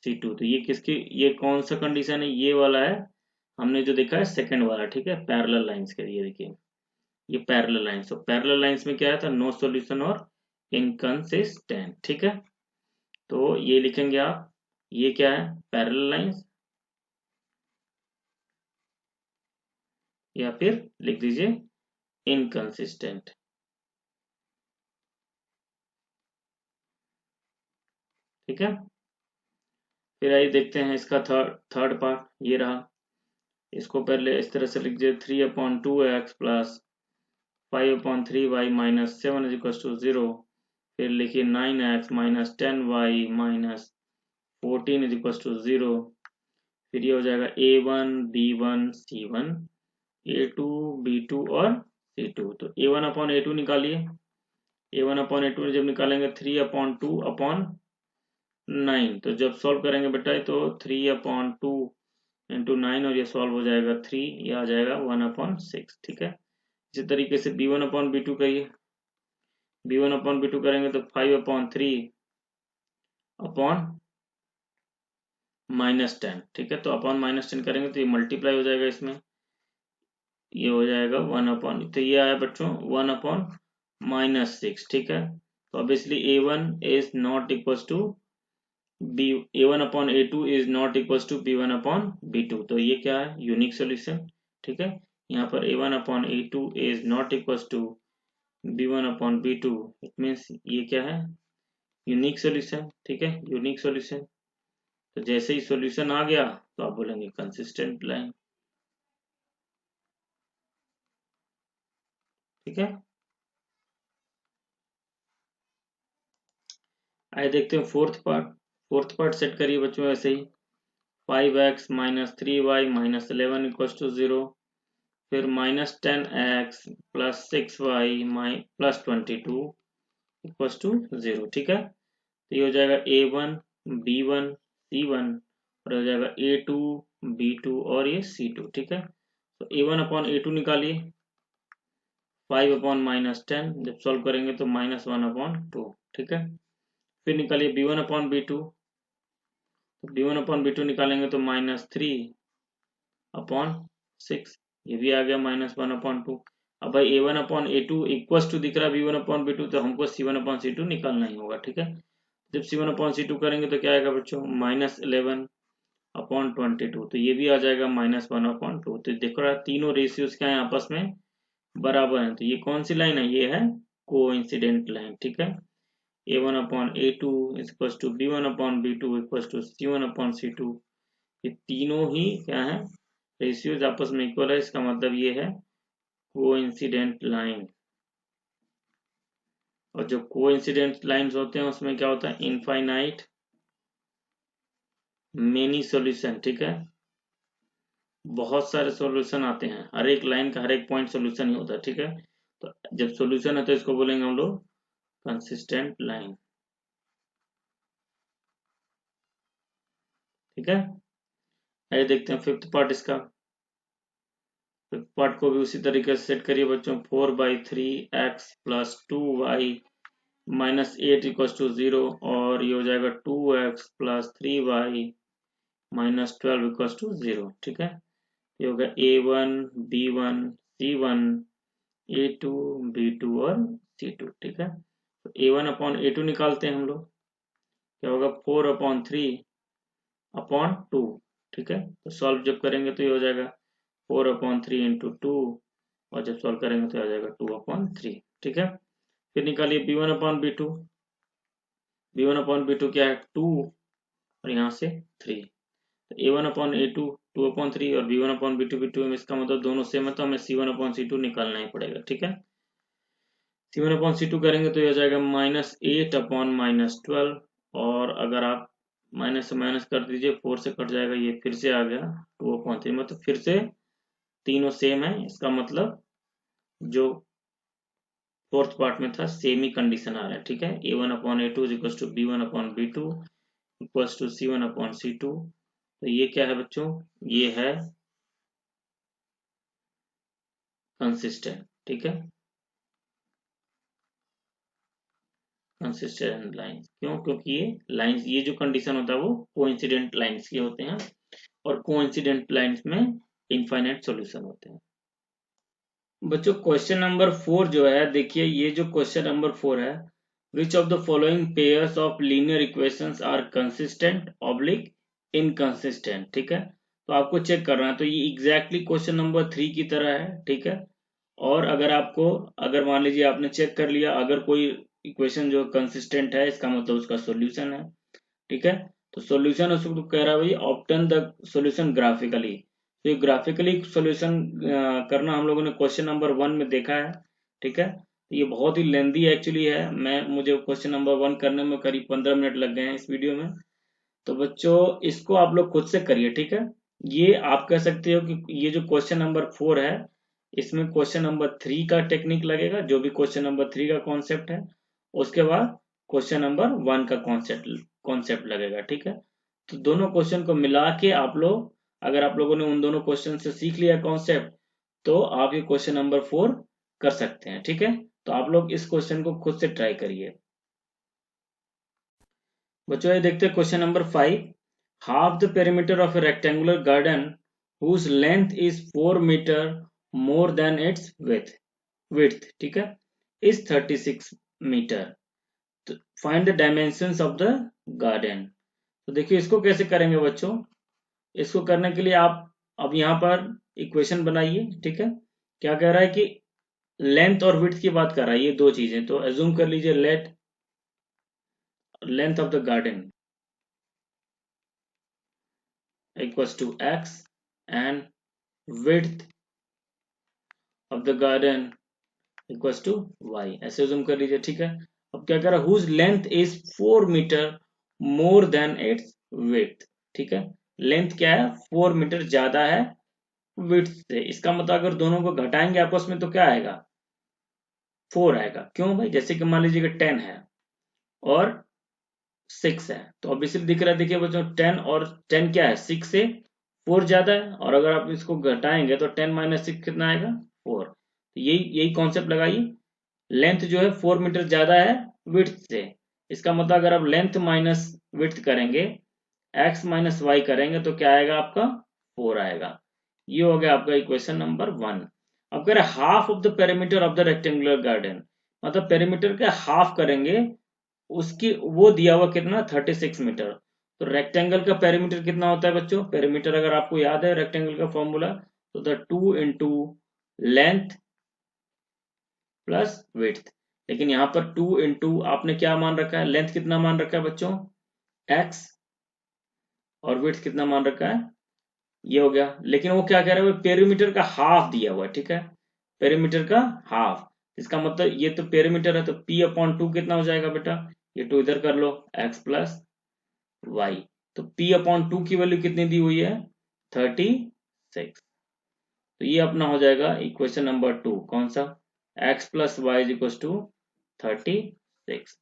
C2। तो ये कौन सा कंडीशन है, ये वाला है, हमने जो देखा है सेकंड वाला, ठीक है, पैरेलल लाइंस के लिए। देखिए ये पैरेलल लाइंस, तो पैरेलल लाइंस में क्या आया था, नो सॉल्यूशन और इनकंसिस्टेंट, ठीक है। तो ये लिखेंगे आप, ये क्या है, पैरेलल लाइंस, या फिर लिख दीजिए इनकंसिस्टेंट, ठीक है। फिर आइए देखते हैं इसका थर्ड पार्ट, ये रहा। इसको पहले इस तरह से लिख दीजिए, 3/2x plus 5/3y minus 7 is equal to 0। फिर लिखिए 9x minus 10y minus 14 is equal to 0। फिर ये हो जाएगा A1 B1 C1 A2 B2 और C2। तो A1 अपॉन A2 निकालिए। A1 अपॉन A2 जब निकालेंगे 3/2/9, तो जब सॉल्व करेंगे बेटा तो 3/2 इंटू 9 और ये सॉल्व हो जाएगा 3, ये आ जाएगा 1/6, ठीक है। इसी तरीके से B1 अपॉन B2 करिए, B1 अपॉन B2 करेंगे तो 5/3 अपॉन -10, ठीक है। तो अपॉन -10 करेंगे तो ये मल्टीप्लाई हो जाएगा, इसमें ये हो जाएगा 1 अपॉन, तो ये आया बच्चों 1/-6, ठीक है। तो obviously A1 is not equal to B, A1 upon A2 is not equal to B1 upon B2। तो ये क्या है, यूनिक सोल्यूशन, ठीक है। यहाँ पर A1 upon A2 is not equal to B1 upon B2, it means ये क्या है, यूनिक सोल्यूशन, ठीक है, यूनिक सोल्यूशन। तो जैसे ही सोल्यूशन आ गया तो आप बोलेंगे कंसिस्टेंट लाइन, ठीक है। आइए देखते हैं फोर्थ पार्ट सेट करिए बच्चों ऐसे ही, 5x minus 3y minus 11 equals to 0। फिर -10x plus 6y plus 22 equals to 0, ठीक है। तो ये हो जाएगा A1 B1 C1 और हो जाएगा A2 B2 और ये C2, ठीक है। तो A1 अपॉन A2 निकालिए, 5/-10 जब सॉल्व करेंगे तो -1/2, ठीक है। फिर निकालिए B1 अपॉन B2, तो B1 अपॉन B2 निकालेंगे तो -3/6, ये भी आ गया -1/2। अब भाई A1 upon A2 equals to दिख रहा है B1 अपॉन B2, तो हमको C1 अपॉन C2 निकालना ही होगा, ठीक है। जब C1 अपॉन C2 करेंगे तो क्या आएगा बच्चों, -11/22, तो ये भी आ जाएगा -1/2। तो देखो रहा तीनों रेशियोज क्या है, आपस में बराबर है। तो ये कौन सी लाइन है, ये है कोइंसिडेंट लाइन, ठीक है। A1 upon A2 equals to B1 upon B2 equals to C1 upon C2, ये तीनों ही क्या है, रेशियोज आपस में इक्वल है, इसका मतलब ये है कोइंसिडेंट लाइन। और जो कोइंसिडेंट लाइंस होते हैं उसमें क्या होता है, इनफाइनाइट मेनी सॉल्यूशन, ठीक है। बहुत सारे सॉल्यूशन आते हैं, हर एक लाइन का हर एक पॉइंट सॉल्यूशन ही होता है, ठीक है। तो जब सॉल्यूशन है तो इसको बोलेंगे हम लोग कंसिस्टेंट लाइन, ठीक है। आइए देखते हैं फिफ्थ पार्ट इसका। फिफ्थ पार्ट को भी उसी तरीके से सेट करिए बच्चों, 4/3x plus 2y minus 8 equal to 0 और ये हो जाएगा 2x plus 3y minus 12 equal to 0, ठीक है। ये होगा A1 B1 C1 A2 B2 और C2, ठीक है। तो A1 अपॉन A2 निकालते हैं हम लोग, क्या होगा 4/3/2, ठीक है। तो सॉल्व जब करेंगे तो ये हो जाएगा 4/3 इंटू 2 और जब सॉल्व करेंगे तो आ जाएगा 2/3, ठीक है। फिर निकालिए B1 upon B2, B1 upon B2 क्या है 2 और यहाँ से 3। तो A1 अपॉन A2 2/3 और B1 अपॉन B2 B2 में, इसका मतलब दोनों सेम है तो हमें C1 अपॉन C2 निकालना ही पड़ेगा, ठीक है। C1 अपॉन C2 करेंगे तो ये हो जाएगा -8/-12 और अगर आप माइनस से माइनस कर दीजिए 4 से कट जाएगा, ये फिर से आ गया 2/3, मतलब फिर से तीनों सेम है, इसका मतलब जो फोर्थ पार्ट में था सेम ही कंडीशन आ रहा है, ठीक है। a1/a2 is equal to b1/b2 equals to c1/c2। तो ये क्या है बच्चों, ये है कंसिस्टेंट, ठीक है, कंसिस्टेंट लाइंस। क्यों? क्योंकि ये लाइंस, ये जो कंडीशन होता है वो कोइंसिडेंट लाइंस के होते हैं, और कोइंसिडेंट लाइंस में इनफाइनाइट सॉल्यूशन होते हैं। बच्चों क्वेश्चन नंबर 4 जो है, देखिए ये जो क्वेश्चन नंबर 4 है, which of the following pairs of linear equations are consistent oblique inconsistent, ठीक है। तो आपको चेक करना है, तो ये एग्जैक्टली क्वेश्चन नंबर 3 की तरह है, ठीक है। और अगर आपको, अगर मान लीजिए आपने चेक कर लिया, अगर कोई इक्वेशन जो कंसिस्टेंट है, इसका मतलब उसका सॉल्यूशन है, ठीक है। तो सॉल्यूशन उसको कह रहा है भाई ऑब्टेन द सॉल्यूशन ग्राफिकली। तो ये ग्राफिकली सॉल्यूशन करना हम लोगों ने क्वेश्चन नंबर 1 में देखा है, ठीक है। तो ये बहुत ही लेंदी एक्चुअली है, मुझे क्वेश्चन नंबर 1 करने में करीब 15 मिनट लग गए हैं इस वीडियो में। तो बच्चों इसको आप लोग खुद से करिए, ठीक है। ये आप कह सकते हो कि ये जो क्वेश्चन नंबर 4 है, इसमें क्वेश्चन नंबर 3 का टेक्निक लगेगा, जो भी क्वेश्चन नंबर 3 का कॉन्सेप्ट है, उसके बाद क्वेश्चन नंबर 1 का कॉन्सेप्ट लगेगा, ठीक है। तो दोनों क्वेश्चन को मिला के आप लोग, अगर आप लोगों ने उन दोनों क्वेश्चन से सीख लिया कॉन्सेप्ट, तो आप ये क्वेश्चन नंबर 4 कर सकते हैं, ठीक है। तो आप लोग इस क्वेश्चन को खुद से ट्राई करिए। बच्चों ये देखते हैं question number 5। Half the perimeter of a rectangular garden whose length is 4 metre more than its width, ठीक है, is 36 metre. Find the dimensions of the garden. तो देखिए इसको कैसे करेंगे बच्चों। इसको करने के लिए आप अब यहाँ पर इक्वेशन बनाइए, ठीक है। क्या कह रहा है कि लेंथ और विड्थ की बात कर रहा है, ये दो चीजें। तो एज्यूम कर लीजिए late length of the garden equals to x and width of the garden equals to y, ऐसे जूम कर लीजिए, ठीक है। अब क्या कह रहा है, whose length is 4 metre more than its width, ठीक है। लेंथ क्या है, 4 मीटर ज्यादा है width से। इसका मतलब अगर दोनों को घटाएंगे आपस में तो क्या आएगा, 4 आएगा। क्यों भाई, जैसे कि मान लीजिए कि 10 है और 6 है, तो ऑब्वियसली दिख रहा है, देखिए बच्चों 10 और 10 क्या है, 6 से 4 ज्यादा है, और अगर आप इसको घटाएंगे तो 10 माइनस 6 कितना आएगा, 4। तो यही यही कॉन्सेप्ट लगाइए, लेंथ जो है 4 मीटर ज्यादा है विड्थ से। इसका मतलब अगर आप लेंथ माइनस विड्थ करेंगे, x माइनस वाई करेंगे, तो क्या आएगा आपका, 4 आएगा। ये हो गया आपका इक्वेशन नंबर 1। अब कह रहे half of the perimeter of the rectangular garden, मतलब पेरीमीटर के हाफ करेंगे, उसकी वो दिया हुआ कितना, 36 मीटर। तो रेक्टेंगल का पेरीमीटर कितना होता है बच्चों, पेरीमीटर अगर आपको याद है रेक्टेंगल का फॉर्मूला, तो the 2 into length plus width. लेकिन यहाँ पर 2 इंटू आपने क्या मान रखा है, लेंथ कितना मान रखा है बच्चों, x, और विड्थ कितना मान रखा है, ये हो गया। लेकिन वो क्या कह रहा है, पेरीमीटर का हाफ दिया हुआ है, ठीक है, पेरीमीटर का हाफ। इसका मतलब ये तो पेरीमीटर है, तो p/2 कितना हो जाएगा बेटा, ये 2 इधर कर लो, x प्लस y। तो p/2 की वैल्यू कितनी दी हुई है, 36। तो ये अपना हो जाएगा इक्वेशन नंबर 2, कौन सा, x plus y is equal to 36।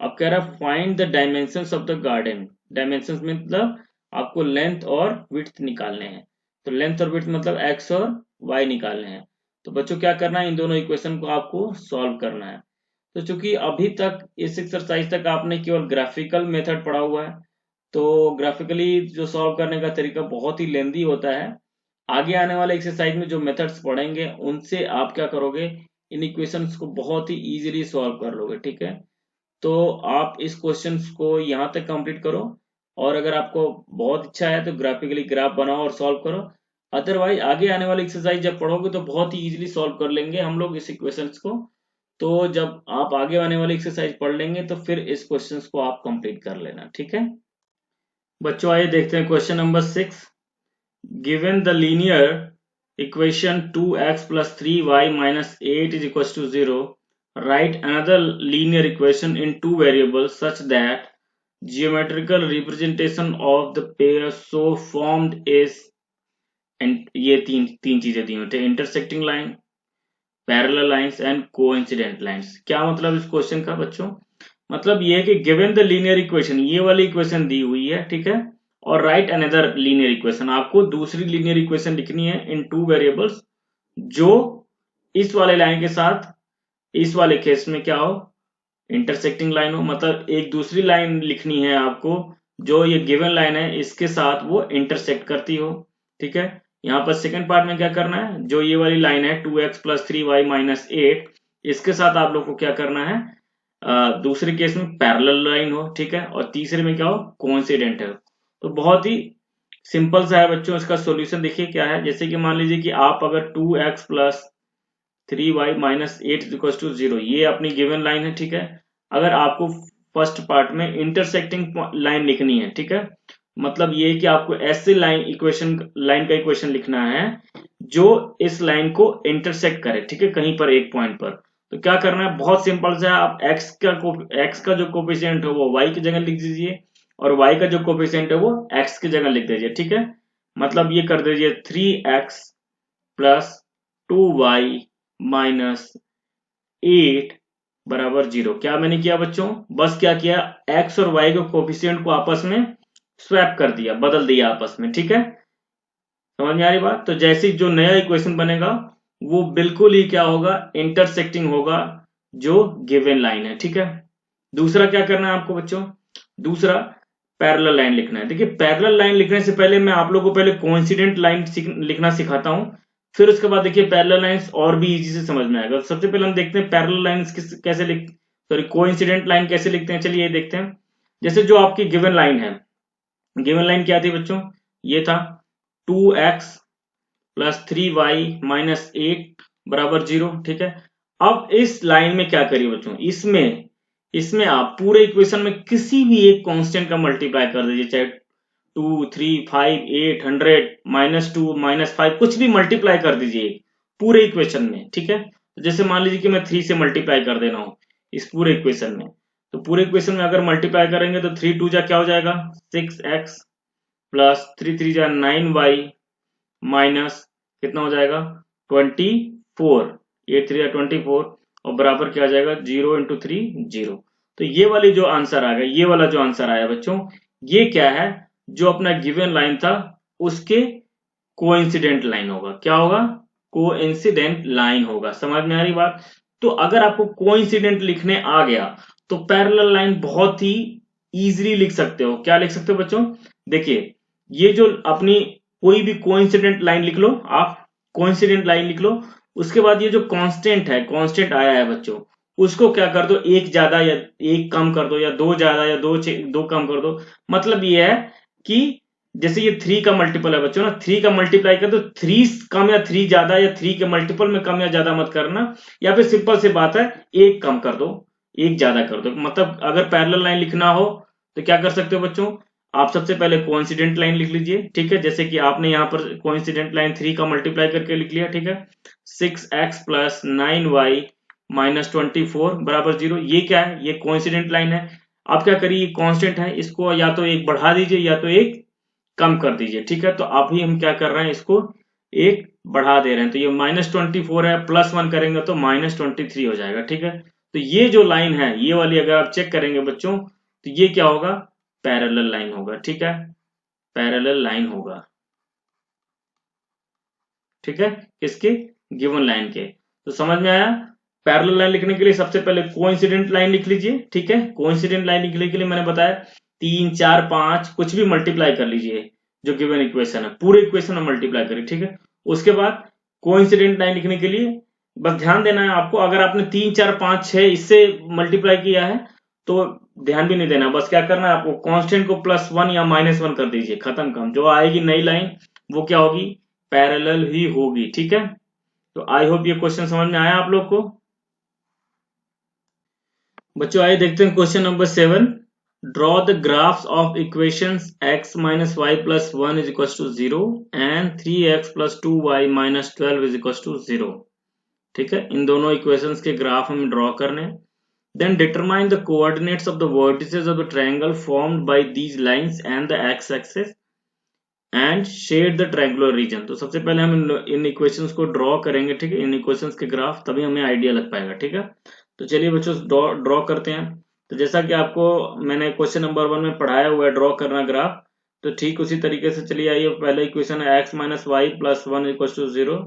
अब कह रहा है find the dimensions of the garden. Dimensions मतलब आपको लेंथ और विड्थ निकालने हैं। तो लेंथ और विड्थ मतलब x और y निकालने हैं। तो बच्चों क्या करना है, इन दोनों इक्वेशन को आपको सॉल्व करना है। तो चूंकि अभी तक इस एक्सरसाइज तक आपने केवल ग्राफिकल मेथड पढ़ा हुआ है, तो ग्राफिकली जो सॉल्व करने का तरीका बहुत ही लेंदी होता है। आगे आने वाले एक्सरसाइज में जो मेथड्स पढ़ेंगे उनसे आप क्या करोगे, इन इक्वेशंस को बहुत ही इजीली सॉल्व कर लोगे, ठीक है। तो आप इस क्वेश्चंस को यहाँ तक कंप्लीट करो, और अगर आपको बहुत इच्छा है तो ग्राफिकली ग्राफ बनाओ और सॉल्व करो। अदरवाइज आगे आने वाली एक्सरसाइज जब पढ़ोगे तो बहुत ही इजीली सॉल्व कर लेंगे हम लोग इस इक्वेशंस को। तो जब आप आगे आने वाली एक्सरसाइज पढ़ लेंगे तो फिर इस क्वेश्चंस को आप कंप्लीट कर लेना, ठीक है। बच्चों आइए देखते हैं question number 6। Given the linear equation 2x plus 3y minus 8 is equals to 0, write another linear equation in two variables such that geometrical representation of the pair so formed is, and ये तीन तीन चीजें दी हुई थे, intersecting line, parallel lines and coincident lines. क्या मतलब इस question का बच्चों? मतलब ये है कि गिवन द लीनियर इक्वेशन, ये वाली इक्वेशन दी हुई है, ठीक है, और राइट अनदर लीनियर इक्वेशन, आपको दूसरी लीनियर इक्वेशन लिखनी है इन टू वेरिएबल्स, जो इस वाले लाइन के साथ इस वाले केस में क्या हो, इंटरसेक्टिंग लाइन हो। मतलब एक दूसरी लाइन लिखनी है आपको जो ये गिवन लाइन है इसके साथ वो इंटरसेक्ट करती हो, ठीक है। यहाँ पर सेकंड पार्ट में क्या करना है, जो ये वाली लाइन है 2x + 3y - 8, इसके साथ आप लोग को क्या करना है, दूसरे केस में पैरेलल लाइन हो, ठीक है, और तीसरे में क्या हो, कोइंसिडेंट है। तो बहुत ही सिंपल सा है बच्चों। इसका सॉल्यूशन देखिए क्या है, जैसे कि मान लीजिए कि आप अगर 2x + 3y - 8 = 0, ये अपनी गिवन लाइन है, ठीक है। अगर आपको फर्स्ट पार्ट में इंटरसेक्टिंग लाइन लिखनी है, ठीक है, मतलब ये कि आपको ऐसे लाइन का इक्वेशन लिखना है जो इस लाइन को इंटरसेक्ट करे, ठीक है, कहीं पर एक पॉइंट पर। तो क्या करना है, बहुत सिंपल सा है, आप x का जो कोफिशिएंट है वो y की जगह लिख दीजिए, और y का जो कोफिशिएंट है वो x की जगह लिख दीजिए, ठीक है। मतलब ये कर दीजिए 3x + 2y - 8 = 0। क्या मैंने किया बच्चों, बस क्या किया, x और y के कोफिशिएंट को आपस में स्वैप कर दिया, बदल दिया आपस में, ठीक है। समझ में आ रही बात? तो जैसे जो नया इक्वेशन बनेगा वो बिल्कुल ही क्या होगा, इंटरसेक्टिंग होगा जो गिवन लाइन है, ठीक है। दूसरा क्या करना है आपको बच्चों, दूसरा पैरेलल लाइन लिखना है। देखिए पैरेलल लाइन लिखने से पहले मैं आप लोगों को पहले कोइंसिडेंट लाइन लिखना सिखाता हूं, फिर उसके बाद देखिए पैरेलल लाइंस और भी इजी से समझ में आएगा। सबसे पहले हम देखते हैं पैरेलल लाइंस कैसे लिख सॉरी कोइंसिडेंट लाइन कैसे लिखते हैं। चलिए ये देखते हैं। जैसे जो आपकी गिवन लाइन है, गिवन लाइन क्या थी बच्चों, ये था 2x + 3y - 8 = 0, ठीक है। अब इस लाइन में क्या करिए बच्चों, इसमें इसमें आप पूरे इक्वेशन में किसी भी एक कांस्टेंट का मल्टीप्लाई कर दीजिए, चाहे 2 3 5 8 100 -2 -5 कुछ भी मल्टीप्लाई कर दीजिए पूरे इक्वेशन में, ठीक है। तो जैसे मान लीजिए कि मैं 3 से मल्टीप्लाई कर दे रहा हूं इस पूरे इक्वेशन में, तो पूरे इक्वेशन में अगर मल्टीप्लाई करेंगे तो 3 2 जा क्या हो जाएगा, 6x + 3 3 जा 9y माइनस कितना हो जाएगा 24, 8 3 24, और बराबर क्या आ जाएगा 0 × 3 0। तो ये वाली जो आंसर आ गया, ये वाला जो आंसर आया बच्चों, ये क्या है, जो अपना गिवन लाइन था उसके कोइंसिडेंट लाइन होगा। क्या होगा, कोइंसिडेंट लाइन होगा। समझ में आ रही बात? तो अगर आपको कोइंसिडेंट लिखने आ गया तो पैरेलल लाइन बहुत ही इजीली लिख सकते हो। क्या लिख सकते हो बच्चों, देखिए ये जो अपनी कोई भी कोइंसिडेंट लाइन लिख लो, आप कोइंसिडेंट लाइन लिख लो, उसके बाद ये जो कांस्टेंट है, कांस्टेंट आया है बच्चों, उसको क्या कर दो, एक ज्यादा या एक कम कर दो, या दो ज्यादा या दो कम कर दो। मतलब ये है कि जैसे ये 3 का मल्टीपल है बच्चों ना, 3 का मल्टीप्लाई कर दो, 3 कम या 3 ज्यादा, या 3 के मल्टीपल में कम या ज्यादा मत करना, या फिर सिंपल सी बात है एक कम कर दो एक ज्यादा कर दो। मतलब अगर पैरेलल लाइन लिखना हो तो क्या कर सकते हो बच्चों, आप सबसे पहले कोइंसिडेंट लाइन लिख लीजिए, ठीक है। जैसे कि आपने यहाँ पर कोइंसिडेंट लाइन 3 का मल्टीप्लाई करके लिख लिया, ठीक है। 6x + 9y - 24 = 0। ये क्या है, ये कोइंसिडेंट लाइन है। आप क्या करिए, कांस्टेंट है, इसको या तो एक बढ़ा दीजिए या तो एक कम कर दीजिए, ठीक है। तो अभी हम क्या कर रहे हैं, इसको एक बढ़ा दे रहे हैं, तो ये -24 है, +1 करेंगे तो -23 हो जाएगा, ठीक है। तो ये जो लाइन है, ये वाली अगर आप चेक करेंगे बच्चों, तो ये क्या होगा, पैरेलल लाइन होगा, ठीक है, पैरेलल लाइन होगा, ठीक है, किसके, गिवन लाइन के। तो समझ में आया? पैरेलल लाइन लिखने के लिए सबसे पहले कोइंसिडेंट लाइन लिख लीजिए, ठीक है। कोइंसिडेंट लाइन लिखने के लिए मैंने बताया 3 4 5 कुछ भी मल्टीप्लाई कर लीजिए, जो गिवन इक्वेशन है पूरे इक्वेशन में मल्टीप्लाई करिए, ठीक है। उसके बाद कोइंसिडेंट लाइन लिखने के लिए बस ध्यान देना है आपको, अगर आपने 3 4 5 6 इससे मल्टीप्लाई किया है तो ध्यान भी नहीं देना, बस क्या करना है आपको, कांस्टेंट को +1 या -1 कर दीजिए, खत्म काम। जो आएगी नई लाइन वो क्या होगी, पैरेलल ही होगी, ठीक है। तो आई होप ये क्वेश्चन समझ में आया आप लोग को। बच्चों आइए देखते हैं question number 7। Draw the graphs of equations x - y + 1 = 0 and 3x + 2y - 12 = 0, ठीक है। इन दोनों इक्वेशंस के ग्राफ हमें ड्रॉ करने हैं। Then determine the coordinates of the vertices of the triangle formed by these lines and the x-axis and shade the triangular region. तो सबसे पहले हम इन इक्वेशंस को ड्रॉ करेंगे, ठीक है, इन इक्वेशंस के ग्राफ, तभी हमें आइडिया लग पाएगा, ठीक है। तो चलिए बच्चों ड्रॉ करते हैं। तो जैसा कि आपको मैंने क्वेश्चन नंबर 1 में पढ़ाया हुआ है ड्रॉ करना ग्राफ, तो ठीक उसी तरीके से चलिए आइए, पहला इक्वेशन है x minus y plus 1 equal to 0,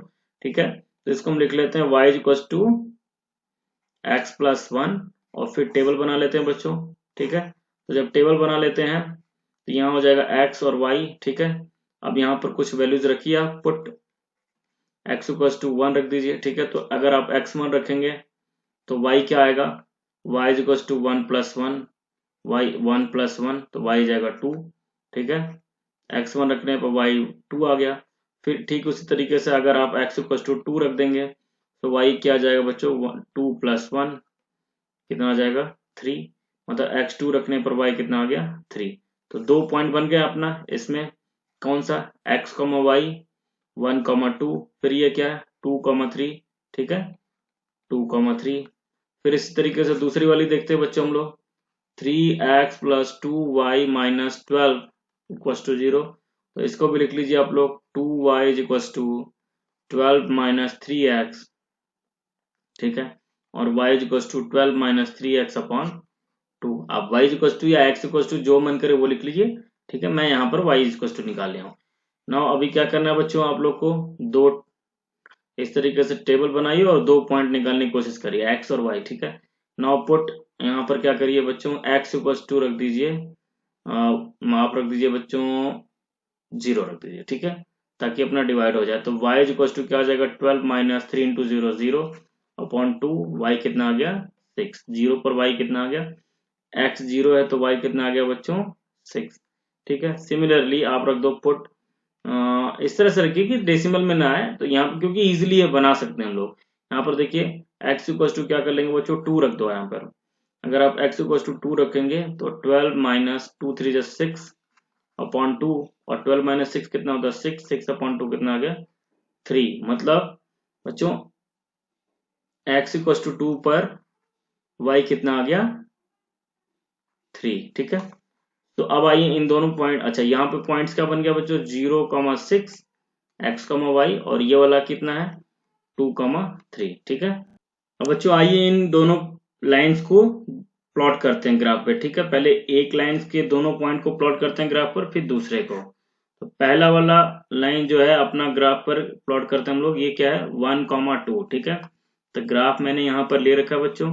ठीक है। तो इसको हम लिख लेते हैं y equal to x plus 1, और फिर टेबल बना लेते हैं बच्चों, ठीक है। तो जब टेबल बना लेते हैं तो यहाँ हो जाएगा x और y, ठीक है। अब यहाँ पर कुछ वैल्यूज रखिए आप, पुट x इक्वल टू 1 रख दीजिए, ठीक है। तो अगर आप x1 रखेंगे तो y क्या आएगा, y equal to 1 plus 1, y 1 plus 1, तो y जाएगा 2, ठीक है। x1 रखने पर y 2 आ गया। फिर ठीक उसी तरीके से अगर आप x इक्वल टू 2 रख देंगे तो y क्या आ जाएगा बच्चों, 2 प्लस 1 कितना आ जाएगा 3, मतलब x2 रखने पर y कितना आ गया 3। तो 2 पॉइंट बन गया अपना इसमें, कौन सा, x, y 1, 2, फिर ये क्या है 2, 3, ठीक है, 2, 3। फिर इसी तरीके से दूसरी वाली देखते हैं बच्चों हम लोग, 3x plus 2y minus 12 equal to 0। तो इसको भी लिख लीजिए आप लोग, 2y equal to 12 minus 3x, ठीक है, और y equal to 12 minus 3x upon 2। आप y इक्वल टू या x इक्वल टू जो मन करे वो लिख लीजिए, ठीक है। मैं यहाँ पर y इक्वल टू निकाल लिया हूँ। नाउ अभी क्या करना है बच्चों, आप लोग को दो इस तरीके से टेबल बनाइए और 2 पॉइंट निकालने की कोशिश करिए x और y, ठीक है। नाउ पुट यहाँ पर क्या करिए बच्चों, x इक्वल टू रख दीजिए, माफ रख दीजिए बच्चों 0 रख दीजिए, ठीक है, ताकि अपना डिवाइड हो जाए। तो y इक्वल टू क्या आ जाएगा, 12 माइनस 3 इंटू 0 0 अपॉन 2, y कितना आ गया 6, 0 पर y कितना आ गया, x 0 है तो y कितना आ गया बच्चों 6, ठीक है। सिमिलरली आप रख दो पुट, इस तरह से रखिए कि डेसिमल में ना आए, तो यहाँ पर क्योंकि इजीली ये बना सकते हैं हम लोग। यहाँ पर देखिए x इक्वल टू क्या कर लेंगे बच्चों, 2 रख दो यहाँ पर। अगर आप x इक्वल टू 2 रखेंगे तो 12 माइनस 2 3 6 अपॉन 2, और 12 माइनस 6 कितना होता है 6, 6 अपॉन 2 कितना आ गया 3। मतलब बच्चों x इक्वल टू 2 पर y कितना आ गया 3, ठीक है। तो अब आइए इन दोनों पॉइंट, अच्छा यहाँ पे पॉइंट्स क्या बन गया बच्चों, 0, 6 x, y, और ये वाला कितना है 2, 3, ठीक है। अब बच्चों आइए इन दोनों लाइंस को प्लॉट करते हैं ग्राफ पे, ठीक है। पहले एक लाइन के दोनों पॉइंट को प्लॉट करते हैं ग्राफ पर, फिर दूसरे को। तो पहला वाला लाइन जो है अपना ग्राफ पर प्लॉट करते हैं हम लोग, ये क्या है 1, 2, ठीक है। तो ग्राफ मैंने यहाँ पर ले रखा है बच्चों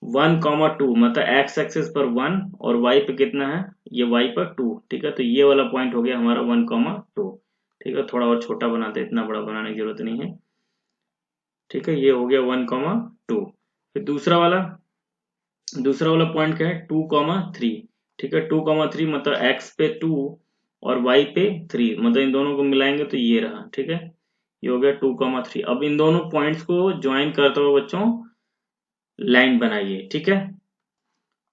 1, 2, मतलब x एक्सिस पर 1 और y पे कितना है, ये y पर 2, ठीक है। तो ये वाला पॉइंट हो गया हमारा 1, 2, ठीक है। थोड़ा और छोटा बनाते, इतना बड़ा बनाने की जरूरत नहीं है, ठीक है। ये हो गया 1, 2। फिर दूसरा वाला पॉइंट क्या है 2, 3, ठीक है। 2, 3 मतलब x पे 2 और y पे 3, मतलब इन दोनों को मिलाएंगे तो ये रहा, ठीक है। ये हो गया 2, 3। अब इन दोनों पॉइंट्स को ज्वाइन करते हुए बच्चों लाइन बनाइए, ठीक है।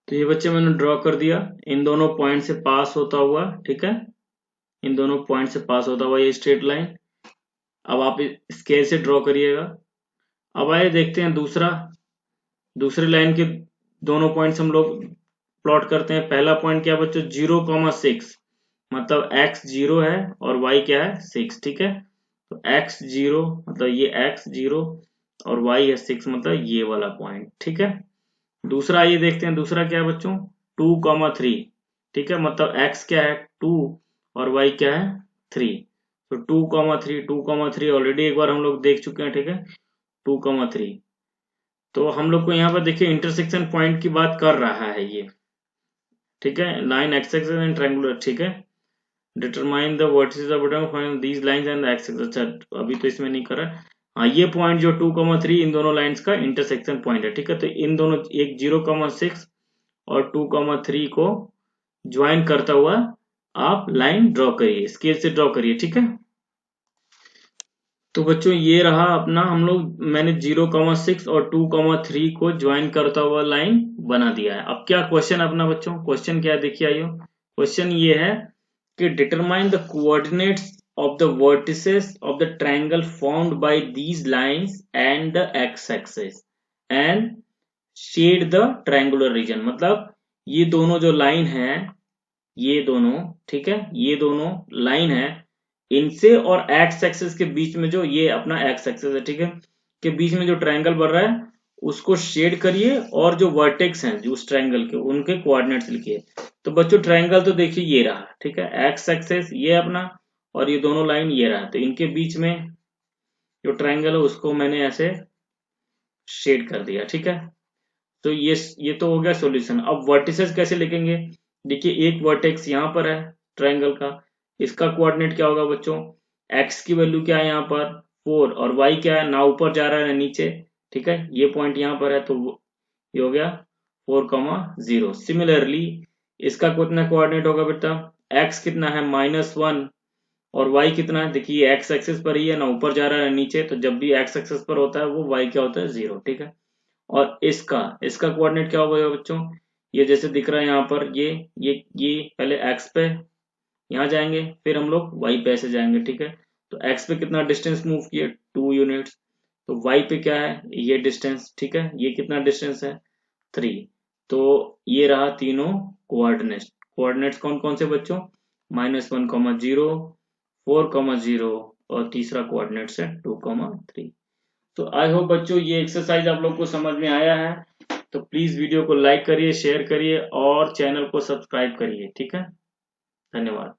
तो ये बच्चे मैंने ड्रॉ कर दिया, इन दोनों पॉइंट से पास होता हुआ, ठीक है, इन दोनों पॉइंट से पास होता हुआ ये स्ट्रेट लाइन। अब आप स्केल से ड्रॉ करिएगा। अब आइए देखते हैं दूसरे लाइन के दोनों पॉइंट्स हम लोग प्लॉट करते हैं। पहला पॉइंट क्या बच्चों 0, 6, मतलब x 0 है और y क्या है 6, ठीक है। तो x 0 मतलब ये x 0 और y है 6, मतलब ये वाला पॉइंट, ठीक है। दूसरा ये देखते हैं, दूसरा क्या है बच्चों 2, 3, ठीक है, मतलब x क्या है 2 और y क्या है 3। तो 2, 3 ऑलरेडी एक बार हम लोग देख चुके हैं, ठीक है, 2, 3। तो हम लोग को यहाँ पर देखिए इंटरसेक्शन पॉइंट की बात कर रहा है ये, ठीक है, line x axis and triangular, ठीक है। Determine the vertices of find these lines and x axis, अच्छा अभी तो इसमें नहीं कर रहा है। हाँ ये पॉइंट जो 2, 3 इन दोनों लाइंस का इंटरसेक्शन पॉइंट है, ठीक है। तो इन दोनों एक 0, 6 और 2, 3 को ज्वाइन करता हुआ आप लाइन ड्रॉ करिए, स्केल से ड्रॉ करिए, ठीक है। तो बच्चों ये रहा अपना, हम लोग मैंने 0, 6 और 2, 3 को ज्वाइन करता हुआ लाइन बना दिया है। अब क्या क्वेश्चन अपना बच्चों, क्वेश्चन क्या है देखिए आइयो, क्वेश्चन ये है कि determine the coordinates of the vertices of the triangle formed by these lines and the x axis and shade the triangular region. मतलब ये दोनों जो लाइन है, ये दोनों, ठीक है, ये दोनों लाइन है इनसे और एक्स एक्सिस के बीच में जो ये अपना एक्स एक्सिस है, ठीक है, के बीच में जो ट्रायंगल बन रहा है उसको शेड करिए और जो वर्टेक्स हैं जो उस ट्रायंगल के उनके कोऑर्डिनेट्स लिखिए। तो बच्चों ट्रायंगल तो देखिए ये रहा, ठीक है, एक्स एक्सिस ये अपना और ये दोनों लाइन ये रहा, तो इनके बीच में जो ट्रायंगल है उसको मैंने ऐसे शेड कर दिया, ठीक है। तो ये तो हो गया सॉल्यूशन। अब वर्टिसेस कैसे लिखेंगे? देखिए एक वर्टेक्स यहाँ पर है ट्रायंगल का, इसका कोऑर्डिनेट क्या होगा बच्चों? एक्स की वैल्यू क्या है यहाँ पर 4 और वाई क्या है, ना ऊपर जा रहा है ना नीचे, ठीक है, ये पॉइंट यहाँ पर है तो ये हो गया 4,0। सिमिलरली इसका कितना कोऑर्डिनेट होगा बेटा? एक्स कितना है -1 और y कितना है? देखिए एक्स एक्सिस पर ही है, ना ऊपर जा रहा है ना नीचे, तो जब भी एक्स एक्सिस पर होता है वो y क्या होता है 0, ठीक है। और इसका कोऑर्डिनेट क्या होगा बच्चों? ये जैसे दिख रहा है यहाँ पर ये पहले x पे यहाँ जाएंगे, फिर हम लोग y पे ऐसे जाएंगे, ठीक है। तो x पे कितना डिस्टेंस मूव किए 2 यूनिट्स, तो y पे क्या है ये डिस्टेंस, ठीक है, ये कितना डिस्टेंस है 3। तो ये रहा तीनों कोऑर्डिनेट्स। कोऑर्डिनेट्स कौन कौन से बच्चों? -1,0, 4,0 और तीसरा कोऑर्डिनेट्स है 2,3। तो आई होप बच्चों ये एक्सरसाइज आप लोग को समझ में आया है। तो प्लीज वीडियो को लाइक करिए, शेयर करिए और चैनल को सब्सक्राइब करिए, ठीक है। धन्यवाद।